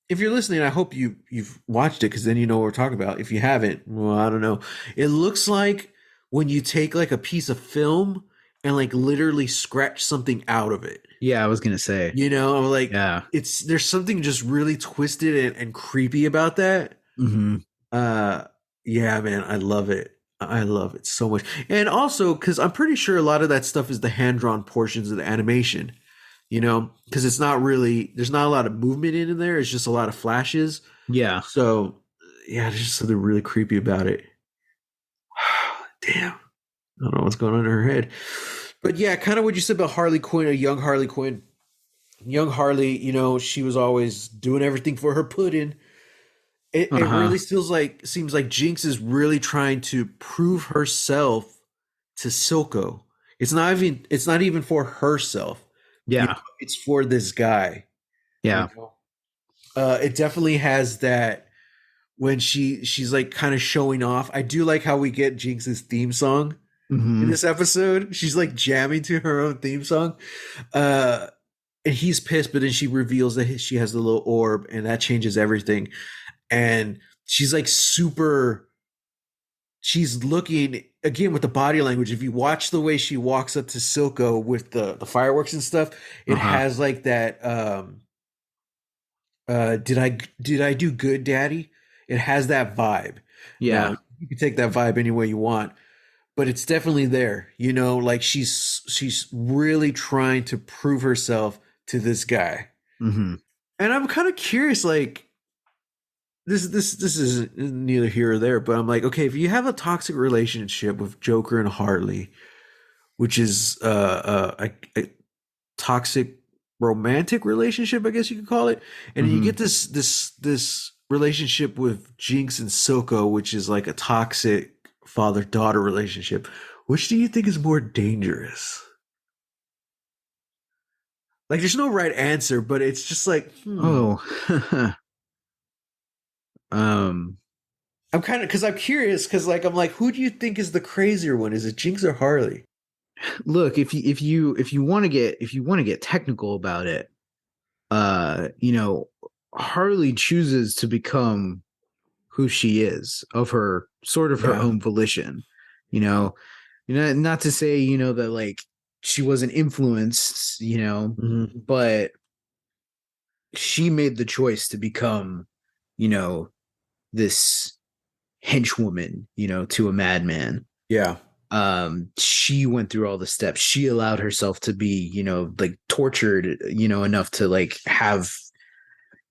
if you're listening, I hope you've watched it because then you know what we're talking about. If you haven't, well, I don't know. It looks like when you take like a piece of film and like literally scratch something out of it. Yeah, I was gonna say. You know, like Yeah. it's there's something just really twisted and creepy about that. Hmm. Uh, yeah, man, I love it. I love it so much. And also because I'm pretty sure a lot of that stuff is the hand drawn portions of the animation. You know, because it's not really there's not a lot of movement in there. It's just a lot of flashes. Yeah. So yeah, there's just something really creepy about it. Damn, I don't know what's going on in her head. But yeah, kind of what you said about Harley Quinn, a young Harley Quinn. Young Harley, you know, she was always doing everything for her pudding. It Uh-huh. really seems like Jinx is really trying to prove herself to Silco. It's not even for herself. You know, Yeah. it's for this guy. You Yeah. know, it definitely has that when she's like kind of showing off. I do like how we get Jinx's theme song in Hmm. this episode. She's like jamming to her own theme song. Uh, and he's pissed, but then she reveals that she has the little orb, and that changes everything. And she's like super. She's looking again with the body language. If you watch the way she walks up to Silco with the fireworks and stuff, it Uh-huh. has like that. Did I do good, Daddy? It has that vibe. Now Yeah. you can take that vibe any way you want, but it's definitely there. You know, like she's really trying to prove herself to this guy. Hmm. And I'm kind of curious, like this is neither here or there, but I'm like, okay, if you have a toxic relationship with Joker and Harley, which is a toxic romantic relationship, I guess you could call it, and you Hmm. get this relationship with Jinx and Silco, which is like a toxic father daughter relationship. Which do you think is more dangerous? Like, there's no right answer, but it's just like, Oh. um I'm kind of because I'm curious because like I'm like, who do you think is the crazier one? Is it Jinx or Harley? Look, if you want to get technical about it, you know, Harley chooses to become who she is of her sort of her Yeah. own volition. You know, not to say, that like she wasn't influenced, Hmm. but she made the choice to become, you know, this henchwoman, to a madman. Yeah. She went through all the steps. She allowed herself to be, like tortured, enough to like have,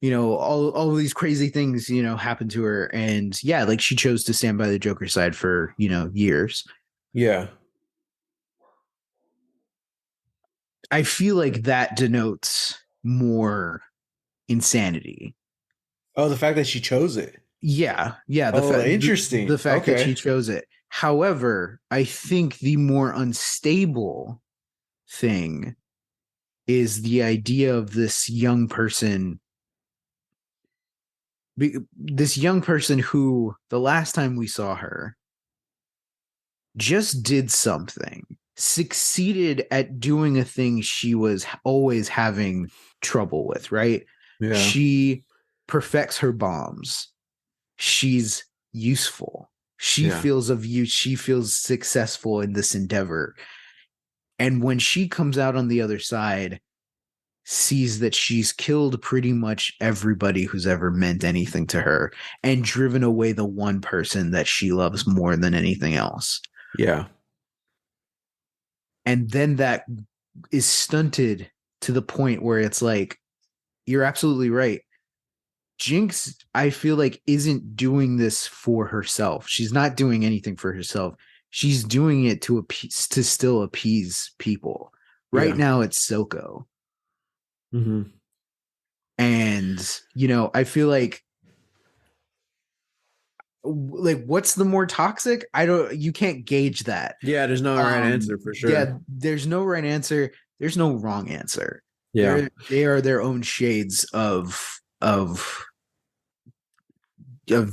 all of these crazy things, happen to her. And yeah, like she chose to stand by the Joker side for, years. Yeah. I feel like that denotes more insanity. Oh, the fact that she chose it. Yeah, yeah, Oh, the interesting. fact that she Okay. chose it. However, I think the more unstable thing is the idea of this young person who the last time we saw her just did something, succeeded at doing a thing she was always having trouble with, right? Yeah. She perfects her bombs. She's useful. She Yeah. feels of use. She feels successful in this endeavor. And when she comes out on the other side, sees that she's killed pretty much everybody who's ever meant anything to her and driven away the one person that she loves more than anything else. Yeah. And then that is stunted to the point where it's like, you're absolutely right. Jinx, I feel like, isn't doing this for herself. She's not doing anything for herself. She's doing it to still appease people. Right Yeah. now, it's Silco. Hmm. And, I feel like what's the more toxic? You can't gauge that. Yeah. There's no right answer for sure. Yeah, there's no right answer. There's no wrong answer. Yeah. They are their own shades of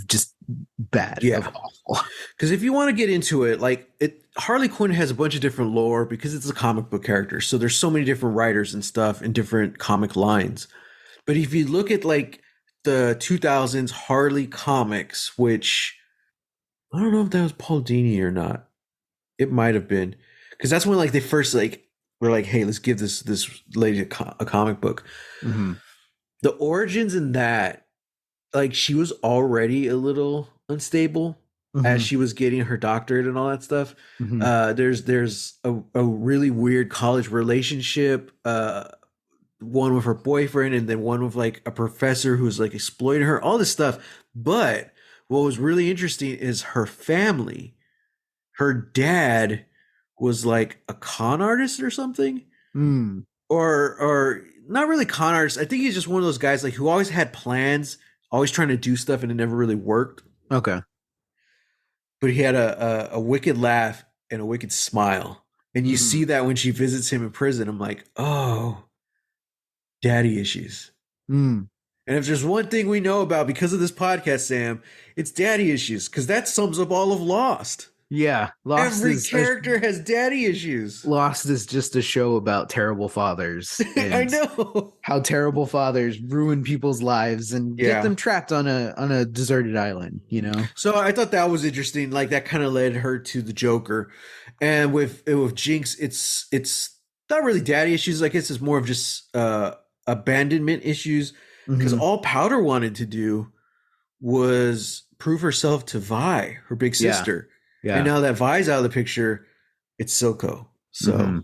just bad, of Yeah. awful. Because if you want to get into it, like Harley Quinn has a bunch of different lore because it's a comic book character. So there's so many different writers and stuff and different comic lines. But if you look at like the 2000s Harley comics, which I don't know if that was Paul Dini or not. It might have been because that's when like they first like were like, hey, let's give this lady a comic book. Mm-hmm. The origins in that, like she was already a little unstable as Mm-hmm. she was getting her doctorate and all that stuff. Mm-hmm. There's a really weird college relationship. One with her boyfriend and then one with like a professor who's like exploiting her, all this stuff. But what was really interesting is her family. Her dad was like a con artist or something. Mm. Or not really con artist. I think he's just one of those guys like who always had plans, always trying to do stuff and it never really worked. Okay. But he had a wicked laugh and a wicked smile. And you Mm. see that when she visits him in prison. I'm like, oh, daddy issues. Mm. And if there's one thing we know about because of this podcast, Sam, it's daddy issues because that sums up all of Lost. Yeah, Every character has daddy issues. Lost is just a show about terrible fathers. And I know how terrible fathers ruin people's lives and get them trapped on a deserted island. You know. So I thought that was interesting. Like that kind of led her to the Joker, and with Jinx, it's not really daddy issues. I guess it's more of just abandonment issues because all Powder wanted to do was prove herself to Vi, her big sister. Yeah. And now that Vi's out of the picture, it's Silco. So,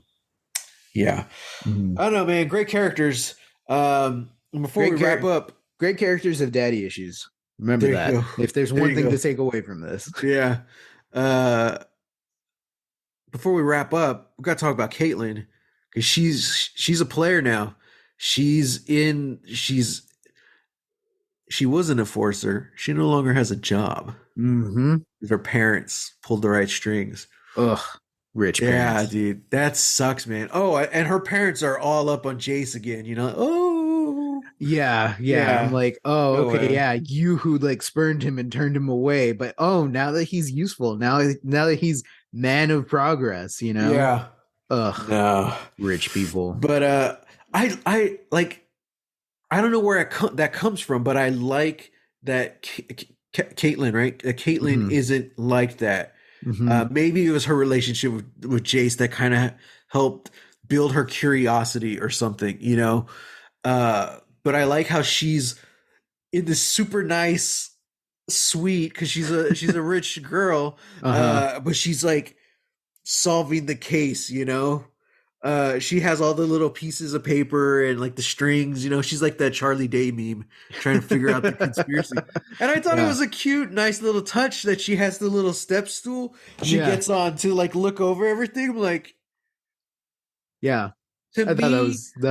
yeah. Mm-hmm. I don't know, man. Great characters. Before we wrap up. Great characters have daddy issues. Remember that. If there's one thing to take away from this. Yeah. Before we wrap up, we got to talk about Caitlyn because she's a player now. She was an enforcer. She no longer has a job. Mm-hmm. Her parents pulled the right strings. Ugh, rich parents. Yeah, dude, that sucks, man. Oh, and her parents are all up on Jayce again. You know? Oh, yeah. I'm like, oh, okay, yeah. You who like spurned him and turned him away, but now that he's useful, now that he's man of progress, you know? Yeah. Ugh. No, rich people. But I like. I don't know where that comes from, but I like that Caitlyn, right? Caitlyn isn't like that. Mm-hmm. Maybe it was her relationship with Jayce that kind of helped build her curiosity or something, you know? But I like how she's in this super nice suite because she's a rich girl, but she's like solving the case, you know? She has all the little pieces of paper and like the strings, you know, she's like that Charlie Day meme trying to figure out the conspiracy. And I thought it was a cute, nice little touch that she has the little step stool she gets on to like look over everything. I'm like, yeah, I thought that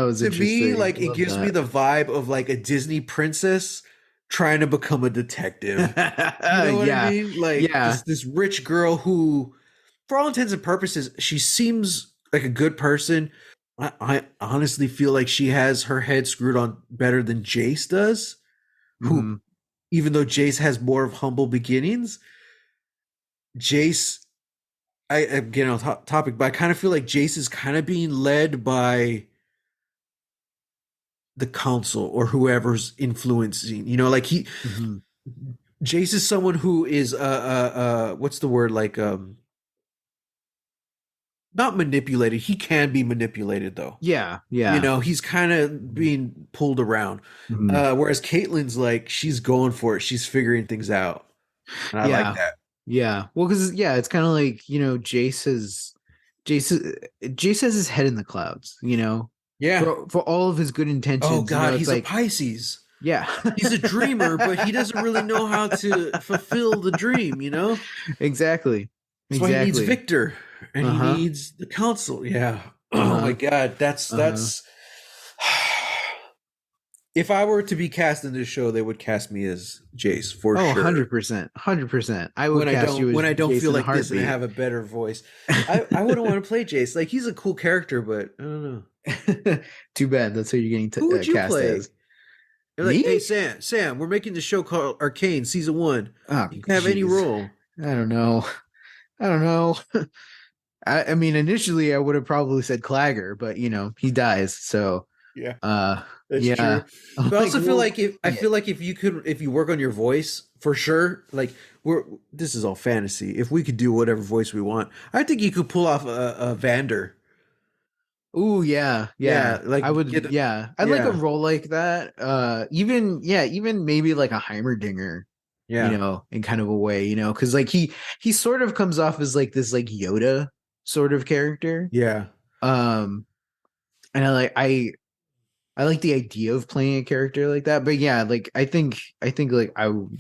was to interesting. me, like it gives me the vibe of like a Disney princess trying to become a detective. You know what I mean? Like this rich girl who, for all intents and purposes, she seems like a good person. I honestly feel like she has her head screwed on better than Jayce does. Who, even though Jayce has more of humble beginnings, Jayce, I'm getting on topic, but I kind of feel like Jayce is kind of being led by the council or whoever's influencing. You know, like Jayce is someone who is what's the word, like not manipulated. He can be manipulated though. Yeah. You know, he's kind of being pulled around. Whereas Caitlyn's like, she's going for it. She's figuring things out. And I like that. Yeah. Well, because it's kind of like, you know, Jayce has his head in the clouds, you know? Yeah. For all of his good intentions. Oh God, you know, he's like, a Pisces. Yeah. He's a dreamer, but he doesn't really know how to fulfill the dream, you know? Exactly. That's why he needs Victor. And he needs the council. Yeah. Oh my God. That's if I were to be cast in this show, they would cast me as Jayce for sure. 100%. 100%. I would cast you as when I don't Jayce feel like this and have a better voice. I wouldn't want to play Jayce. Like he's a cool character, but I don't know. Too bad. That's who you're getting who would you cast play? as. They're like, hey Sam, we're making the show called ARCANE season 1. You can have any role. I don't know. I mean, initially I would have probably said Clagger, but you know, he dies. So Yeah, Uh, that's true. yeah. I'm But I like, also feel well, like yeah, if you could if you work on your voice for sure, like we're this is all fantasy. If we could do whatever voice we want, I think you could pull off a Vander. ooh, yeah, yeah. Yeah, like I would, get yeah. I'd like a yeah, role like that. Even, yeah, even maybe like a Heimerdinger, yeah, in kind of a way, because like he sort of comes off as like this like Yoda sort of character. yeah, Um, and I like the idea of playing a character like that. But yeah, like I think like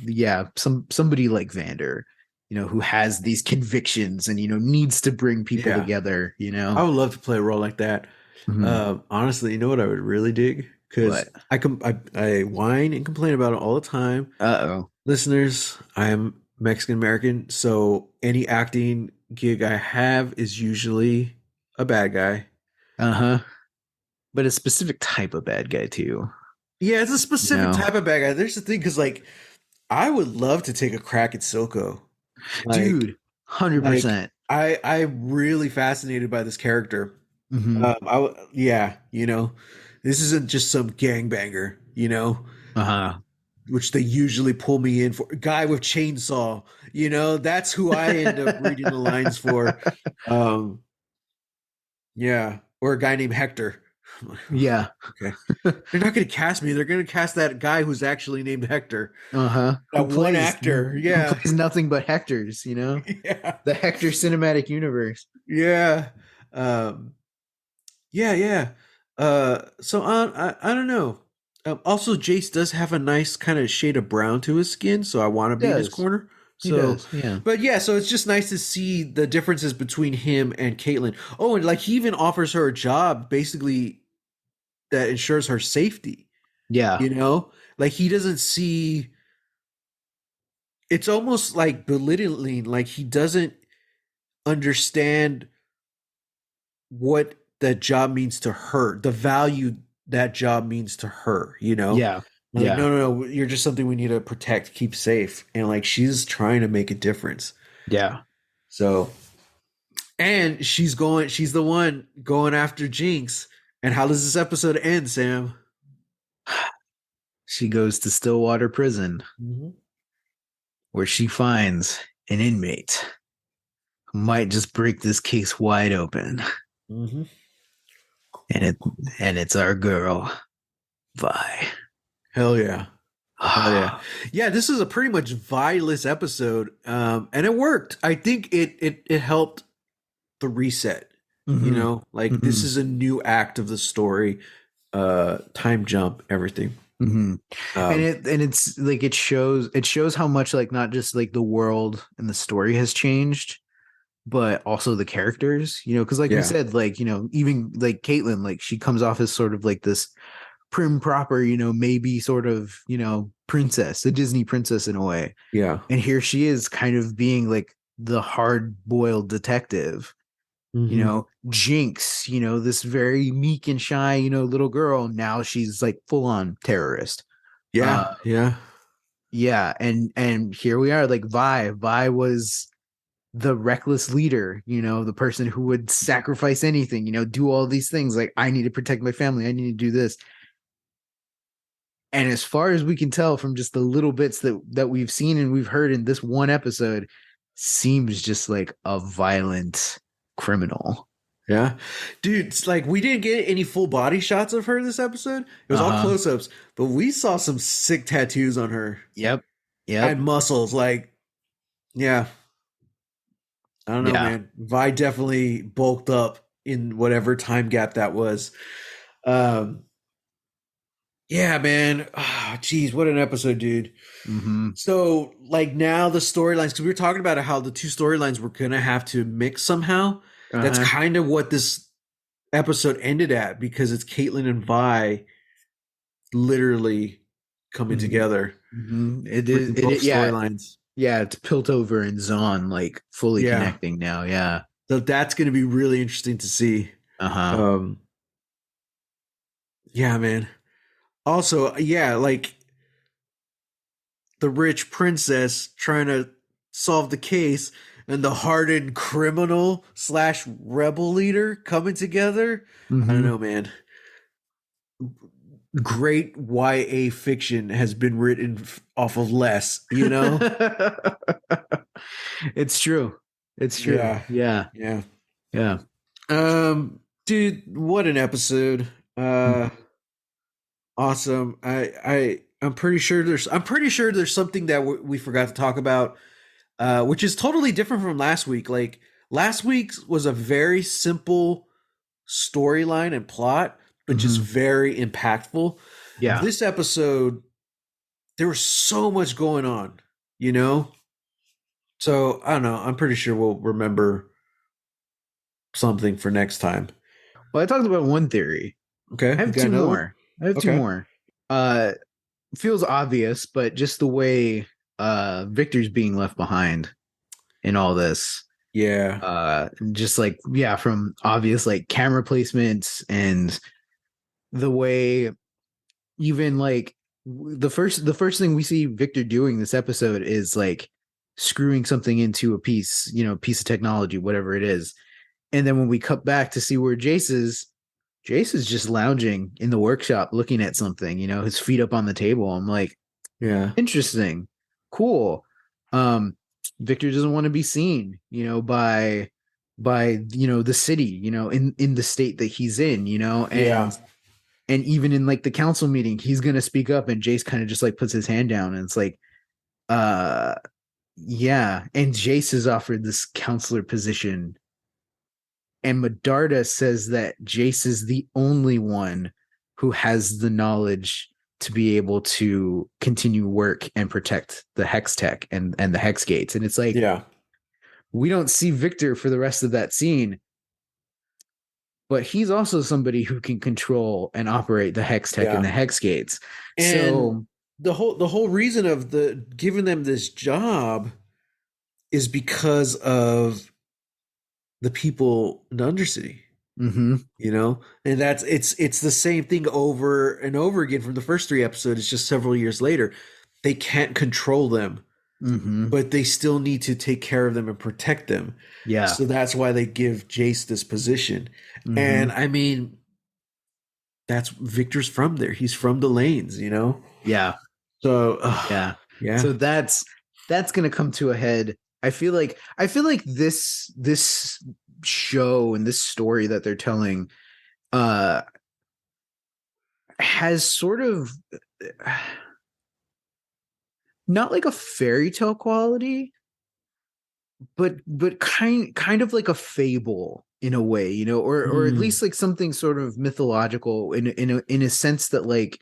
yeah, somebody like Vander, who has these convictions and needs to bring people yeah. together. I would love to play a role like that. Mhm. Honestly, you know what I would really dig? Because What? I whine and complain about it all the time. Uh-oh. Listeners, I am Mexican American, so any acting gig I have is usually a bad guy. Uh-huh. But a specific type of bad guy too. Yeah, it's a You specific know, type of bad guy. There's the thing, because like I would love to take a crack at Silco. Like, Dude, 100%. I'm really fascinated by this character. Mm-hmm. Yeah, this isn't just some gangbanger, Uh-huh. which they usually pull me in for. Guy with chainsaw, that's who I end up reading the lines for. Um, yeah, or a guy named Hector. I'm like, oh, Yeah. okay, they're not going to cast me. They're going to cast that guy who's actually named Hector. Uh-huh. That one actor. Who Yeah, plays nothing but Hectors, yeah, The Hector cinematic universe. yeah. Um, Yeah, yeah. So I don't know. Also, Jayce does have a nice kind of shade of brown to his skin, so I want to He be in his does. corner. He So, does. Yeah. but yeah, so it's just nice to see the differences between him and Caitlyn. Oh, and like he even offers her a job basically that ensures her safety. Yeah. Like he doesn't see. It's almost like belittling. Like he doesn't understand what that job means to her, the value that job means to her, Yeah. Like, Yeah. no, no, no, you're just something we need to protect, keep safe. And like she's trying to make a difference. Yeah. So, and she's the one going after Jinx. And how does this episode end, Sam? She goes to Stillwater Prison Mm-hmm. where she finds an inmate who might just break this case wide open. Mm-hmm. And it and it's our girl, Vi. Hell yeah. Hell yeah. Yeah, this is a pretty much vileless episode. And it worked. I think it helped the reset. Mhm. Like this Mhm. is a new act of the story, time jump, everything. Mhm. And Um, it's like it shows how much like not just like the world and the story has changed, but also the characters, because like we yeah, said, like, even like Caitlyn, like she comes off as sort of like this prim proper, maybe sort of, princess, a Disney princess in a way. yeah. And here she is kind of being like the hard boiled detective, Hmm. Jinx, this very meek and shy, little girl. Now she's like full on terrorist. Uh, Yeah, yeah, yeah. And here we are, like Vi was the reckless leader, the person who would sacrifice anything, do all these things. Like, I need to protect my family. I need to do this. And as far as we can tell from just the little bits that we've seen and we've heard in this one episode, seems just like a violent criminal. yeah. Dude, it's like we didn't get any full body shots of her this episode. It was all Uh-huh. close ups, but we saw some sick tattoos on her Yep. Yep. and muscles. Like, yeah, I don't know, Yeah. man. Vi definitely bulked up in whatever time gap that was. Um, yeah, man. Ah, geez, what an episode, dude. Mm-hmm. So, like now the storylines, because we were talking about how the two storylines were gonna have to mix somehow. That's Uh-huh. kind of what this episode ended at, because it's Caitlyn and Vi literally coming Mm-hmm. together, Mm-hmm. It is bringing both yeah. storylines. Yeah, it's Piltover and Zahn like fully Yeah, connecting now. Yeah. so that's gonna be really interesting to see. Uh-huh. Um, yeah, man. Also, yeah, like the rich princess trying to solve the case and the hardened criminal slash rebel leader coming together. I don't Mm-hmm. know, man. great YA fiction has been written off of less, you know? It's true. It's true. Yeah. Yeah. Yeah. Yeah. Dude, what an episode. Uh Mhm. awesome. I'm pretty sure there's something that we forgot to talk about, which is totally different from last week. Like last week's was a very simple storyline and plot, but just Mhm. very impactful. Yeah. This episode, there was so much going on, you know? So I don't know. I'm pretty sure we'll remember something for next time. Well, I talked about one theory. Okay, I you have got two another one? more. I have two Okay. more. Uh Feels obvious, but just the way Victor's being left behind in all this. Yeah. Just like yeah, from obvious like camera placements and the way even like the first thing we see Victor doing this episode is like screwing something into a piece, piece of technology, whatever it is. And then when we cut back to see where Jayce is just lounging in the workshop looking at something, his feet up on the table. I'm like, Yeah. interesting, cool. Um, Victor doesn't want to be seen, by the city, in the state that he's in, Yeah. and even in like the council meeting, he's gonna speak up, and Jayce kind of just like puts his hand down, and it's like, uh, yeah. And Jayce is offered this counselor position, and Medarda says that Jayce is the only one who has the knowledge to be able to continue work and protect the hex tech and the hex gates. And it's like Yeah. we don't see Victor for the rest of that scene, but he's also somebody who can control and operate the hex tech and Yeah. the hex gates. And So, the whole reason of the giving them this job is because of the people in the Undercity, mhm, you know? And it's the same thing over and over again from the first three episodes. It's just several years later. They can't control them, mhm, but they still need to take care of them and protect them. yeah, So that's why they give Jayce this position. And mhm, I mean, that's Victor's from there. He's from the lanes, you know? yeah, So, yeah. yeah. So that's gonna come to a head. I feel like this show and this story that they're telling uh has sort of not like a fairy tale quality, but kind of like a fable in a way, or at Mm, least like something sort of mythological in a sense that like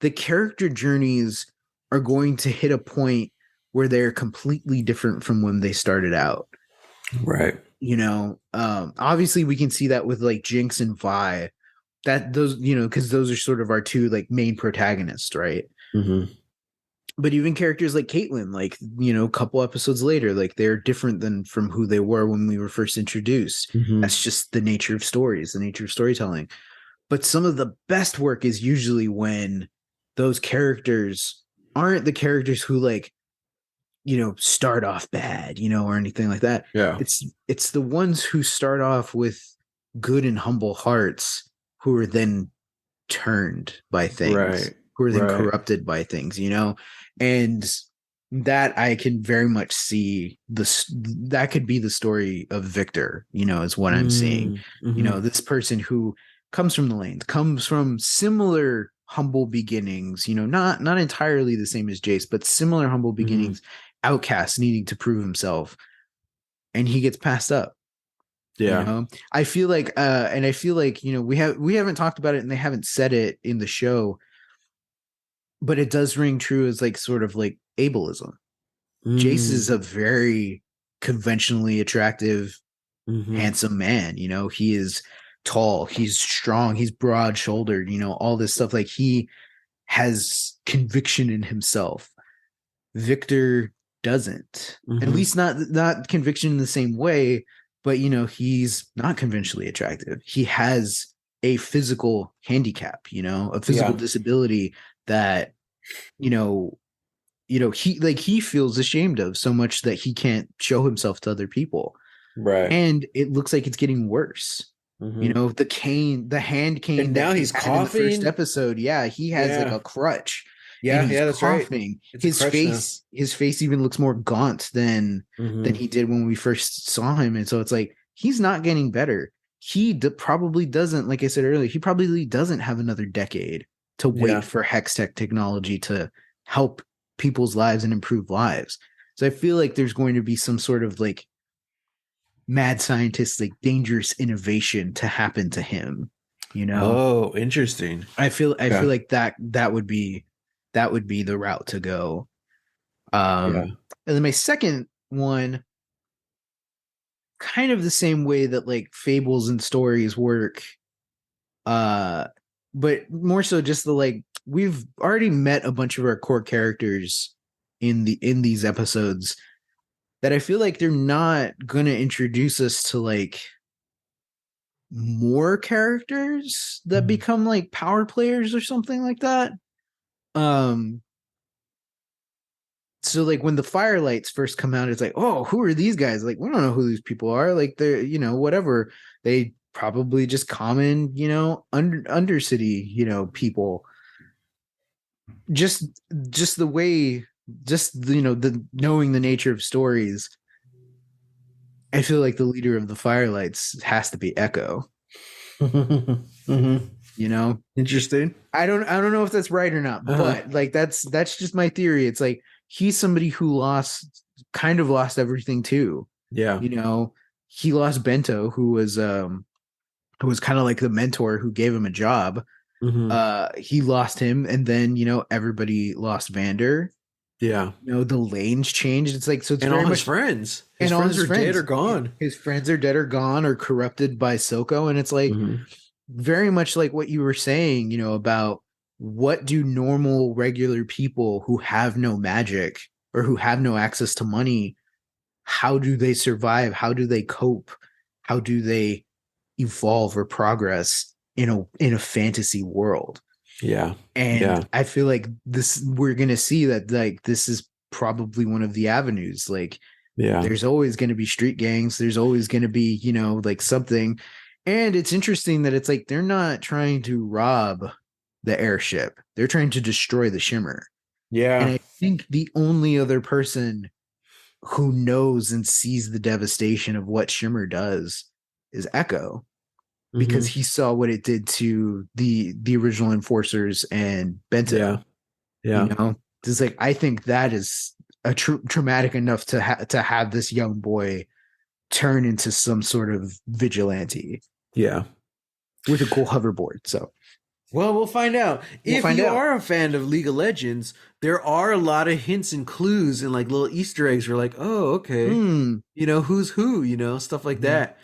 the character journeys are going to hit a point where they're completely different from when they started out. right. Obviously we can see that with like Jinx and Vi, that those, because those are sort of our two like main protagonists, right? Hmm. But even characters like Caitlyn, like, a couple episodes later, like they're different than from who they were when we were first introduced. Hmm. That's just the nature of stories, the nature of storytelling. But some of the best work is usually when those characters aren't the characters who like, start off bad, or anything like that. Yeah. It's the ones who start off with good and humble hearts who are then turned by things, Right. who are then Right. corrupted by things, and that I can very much see this. That could be the story of Victor, is what I'm seeing. Mm, hmm. This person who comes from the lanes, comes from similar humble beginnings, not entirely the same as Jayce, but similar humble Hmm. beginnings, outcast needing to prove himself, and he gets passed up. Yeah. I feel like and I feel like, we haven't talked about it and they haven't said it in the show, but it does ring true as like sort of like ableism. Jayce is Mm, a very conventionally attractive, hmm. handsome man. He is tall, he's strong, he's broad shouldered, all this stuff. Like he has conviction in himself. Victor doesn't. At Hmm. least not conviction in the same way, but he's not conventionally attractive. He has a physical handicap, a physical Yeah. disability that, you know, he feels ashamed of so much, that he can't show himself to other people. Right. And it looks like it's getting worse. You Mm-hmm. know, the hand cane And that now he he's had in the first coughing. episode. Yeah, he has like Yeah. a crutch and Yeah, he's yeah, that's right. coughing. It's a crutch now. His face even looks more gaunt than Mm-hmm. he did when we first saw him. And so it's like he's not getting better. Probably doesn't, like I said earlier, he probably doesn't have another decade to wait Yeah. for Hextech technology to help people's lives and improve lives. So I feel like there's going to be some sort of like mad scientist, like dangerous innovation to happen to him. You know, Oh, interesting. I feel Yeah. like that would be the route to go. Yeah. And then my second one, kind of the same way that like fables and stories work, uh, but more so just the like we've already met a bunch of our core characters in these episodes that I feel like they're not gonna introduce us to like more characters that become like power players or something like that. Um so like when the firelights first come out, it's like, oh, who are these guys? Like, we don't know who these people are. Like they're, whatever. They probably just common, undercity, people. Just just the way the knowing the nature of stories, I feel like the leader of the firelights has to be Echo, Mm-hmm. you know? Interesting. I don't know if that's right or not, Uh-huh. but like that's just my theory. It's like he's somebody who lost everything too. Yeah. You know, he lost Bento, who was kind of like the mentor who gave him a job. Mm-hmm. He lost him, and then everybody lost Vander. Yeah. The lanes changed. It's like, so it's And all very his much, friends. His and all friends his are dead or friends, gone. his friends are dead or gone or corrupted by Soko, and it's like Mm-hmm. very much like what you were saying, about what do normal regular people who have no magic or who have no access to money, how do they survive? How do they cope? How do they evolve or progress in a fantasy world? Yeah. And Yeah. I feel like we're going to see that like this is probably one of the avenues. Like Yeah. there's always going to be street gangs, there's always going to be, like something. And it's interesting that it's like they're not trying to rob the airship, they're trying to destroy the Shimmer. And Yeah. I think the only other person who knows and sees the devastation of what Shimmer does is Echo, because Mm-hmm. he saw what it did to the original enforcers and Yeah. Bento. You Yeah. know, it's like I think that is a traumatic enough to have this young boy turn into some sort of vigilante Yeah. with a cool hoverboard. So Well, we'll find out. we'll If find you out. are a fan of League of Legends, there are a lot of hints and clues and like little Easter eggs. We're like, oh, okay. Hmm. Who's who, stuff like Mhm. that.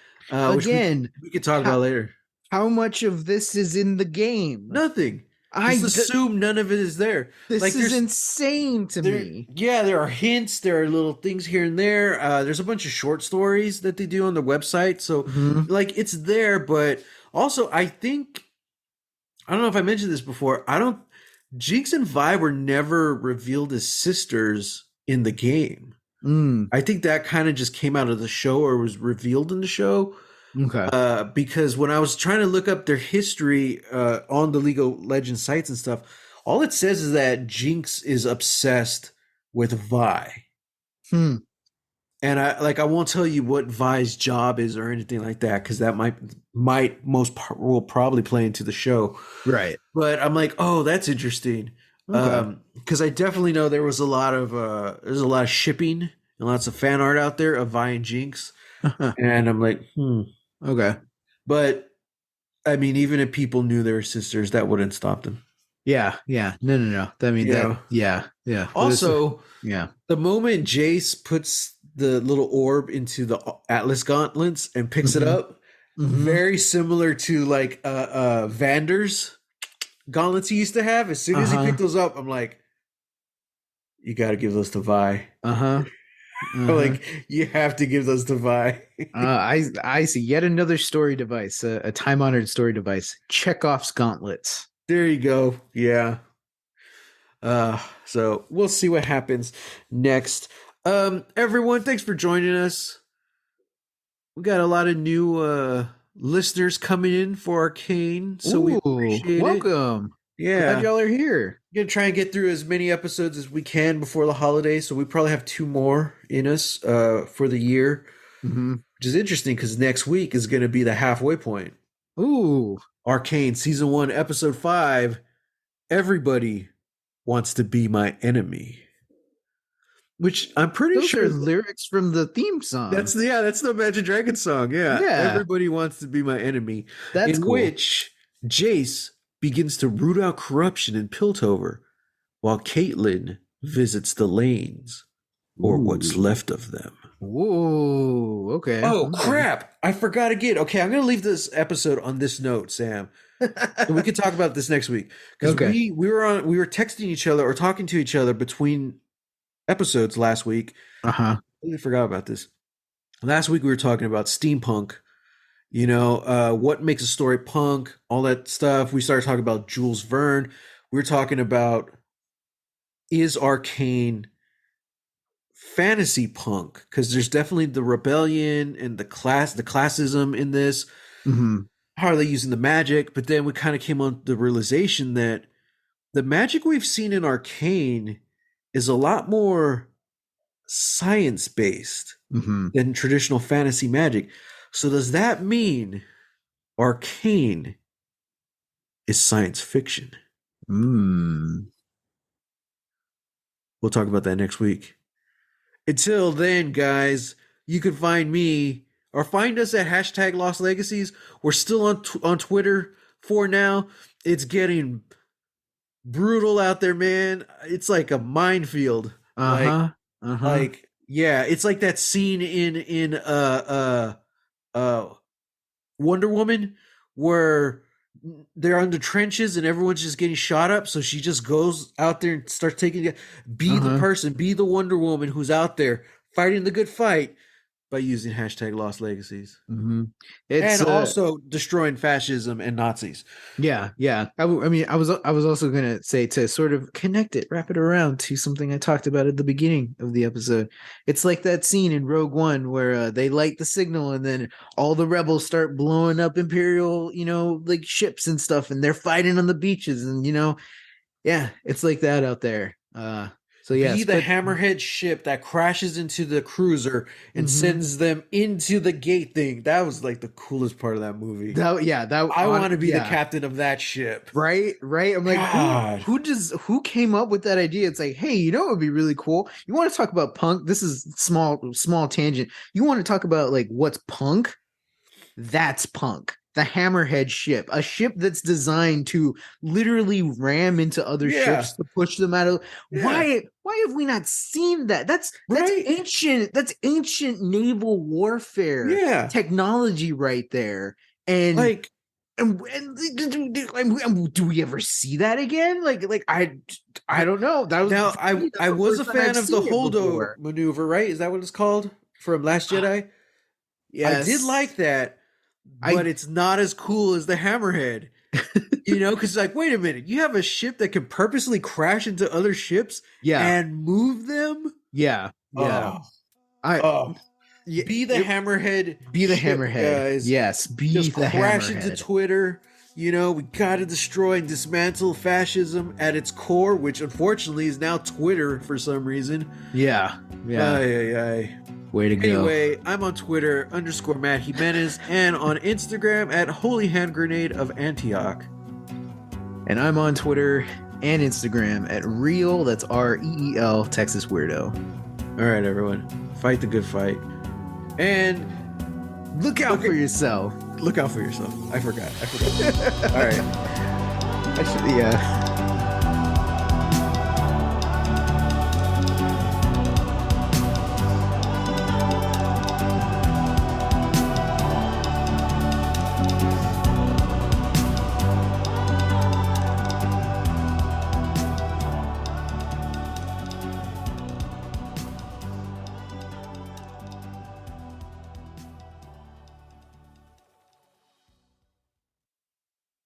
Which Again, we could talk how about later. how much of this is in the game? Nothing. I Just d- assume none of it is there. this Like is insane to me. there are hints, there are little things here and there. There's a bunch of short stories that they do on the website. So Mhm. like it's there, but also I don't know if I mentioned this before. I don't Jinx and Vi were never revealed as sisters in the game. Mm. I think that kind of just came out of the show or was revealed in the show. Okay. Because when I was trying to look up their history on the League of Legends sites and stuff, all it says is that Jinx is obsessed with Vi. Hmm. And I won't tell you what Vi's job is or anything like that because that will probably play into the show. Right. But I'm like, oh, that's interesting. Okay. Because I definitely know there was a lot of there's a lot of shipping and lots of fan art out there of Vi and Jinx, and I'm like, Okay. But I mean, even if people knew they were sisters, that wouldn't stop them. Yeah. Yeah. No. No. No. I mean Yeah. that. Yeah. Yeah. Also, yeah. the moment Jayce puts the little orb into the Atlas gauntlets and picks it Mhm. up, very similar to like Vander's gauntlets he used to have. As soon as he picked those up, I'm like, you got to give those to Vi. Uh-huh. Like, you have to give those to Vi. I see yet another story device, a time honored story device. Chekhov's gauntlets. There you go. Yeah. So we'll see what happens next. Everyone, thanks for joining us. We got a lot of new listeners coming in for Arcane, so we appreciate welcome. it. Yeah, glad y'all are here. We're gonna try and get through as many episodes as we can before the holidays, so we probably have 2 more in us for the year, which is interesting because next week is going to be the halfway point. Ooh, Arcane season 1, episode 5. Everybody wants to be my enemy. Which I'm pretty those sure are lyrics from the theme song. That's the Imagine Dragons song. Yeah. Everybody wants to be my enemy. That's cool. Which Jayce begins to root out corruption in Piltover, while Caitlyn visits the lanes, or what's left of them. Whoa, okay. Oh, crap. I forgot again. Okay, I'm going to leave this episode on this note, Sam. And we can talk about this next week. Because we were texting each other or talking to each other between episodes last week. I really forgot about this. Last week we were talking about steampunk. You know, what makes a story punk, all that stuff. We started talking about Jules Verne. We were talking about, is Arcane fantasy punk? Because there's definitely the rebellion and the classism in this. How are they using the magic? But then we kind of came on the realization that the magic we've seen in Arcane is a lot more science-based than traditional fantasy magic. So does that mean Arcane is science fiction? We'll talk about that next week. Until then, guys, you can find me or find us at hashtag Lost Legacies. We're still on Twitter for now. It's getting brutal out there, man. It's like a minefield. Like, yeah, it's like that scene in Wonder Woman where they're under trenches and everyone's just getting shot up, so she just goes out there and starts taking it. Be the person, be the Wonder Woman who's out there fighting the good fight by using hashtag Lost Legacies. And also destroying fascism and Nazis. Yeah. I was also gonna say, to sort of connect it, wrap it around to something I talked about at the beginning of the episode. It's like that scene in Rogue One where they light the signal and then all the rebels start blowing up Imperial, like ships and stuff, and they're fighting on the beaches, and it's like that out there. So yes, be the hammerhead ship that crashes into the cruiser and sends them into the gate thing. That was like the coolest part of that movie. I want to be the captain of that ship. Right. I'm like, who came up with that idea? It's like, hey, it would be really cool. You want to talk about punk? This is small tangent. You want to talk about like what's punk? That's punk. The hammerhead ship, a ship that's designed to literally ram into other ships to push them out of. Why have we not seen that? That's ancient. That's ancient naval warfare technology right there. And like, and do we ever see that again? Like I don't know. That was I was a fan of the Holdo maneuver. Right? Is that what it's called from Last Jedi? I did like that. But it's not as cool as the hammerhead, because like, wait a minute, you have a ship that can purposely crash into other ships and move them. Be the hammerhead. Be the hammerhead, guys. Yes, just crash into Twitter. We got to destroy and dismantle fascism at its core, which unfortunately is now Twitter for some reason. Way to go. Anyway, I'm on Twitter _Matt Jimenez and on Instagram at Holy Hand Grenade of Antioch. And I'm on Twitter and Instagram at Real, that's REEL, Texas Weirdo. All right, everyone. Fight the good fight. And look out for yourself. Look out for yourself. I forgot. All right. Yeah.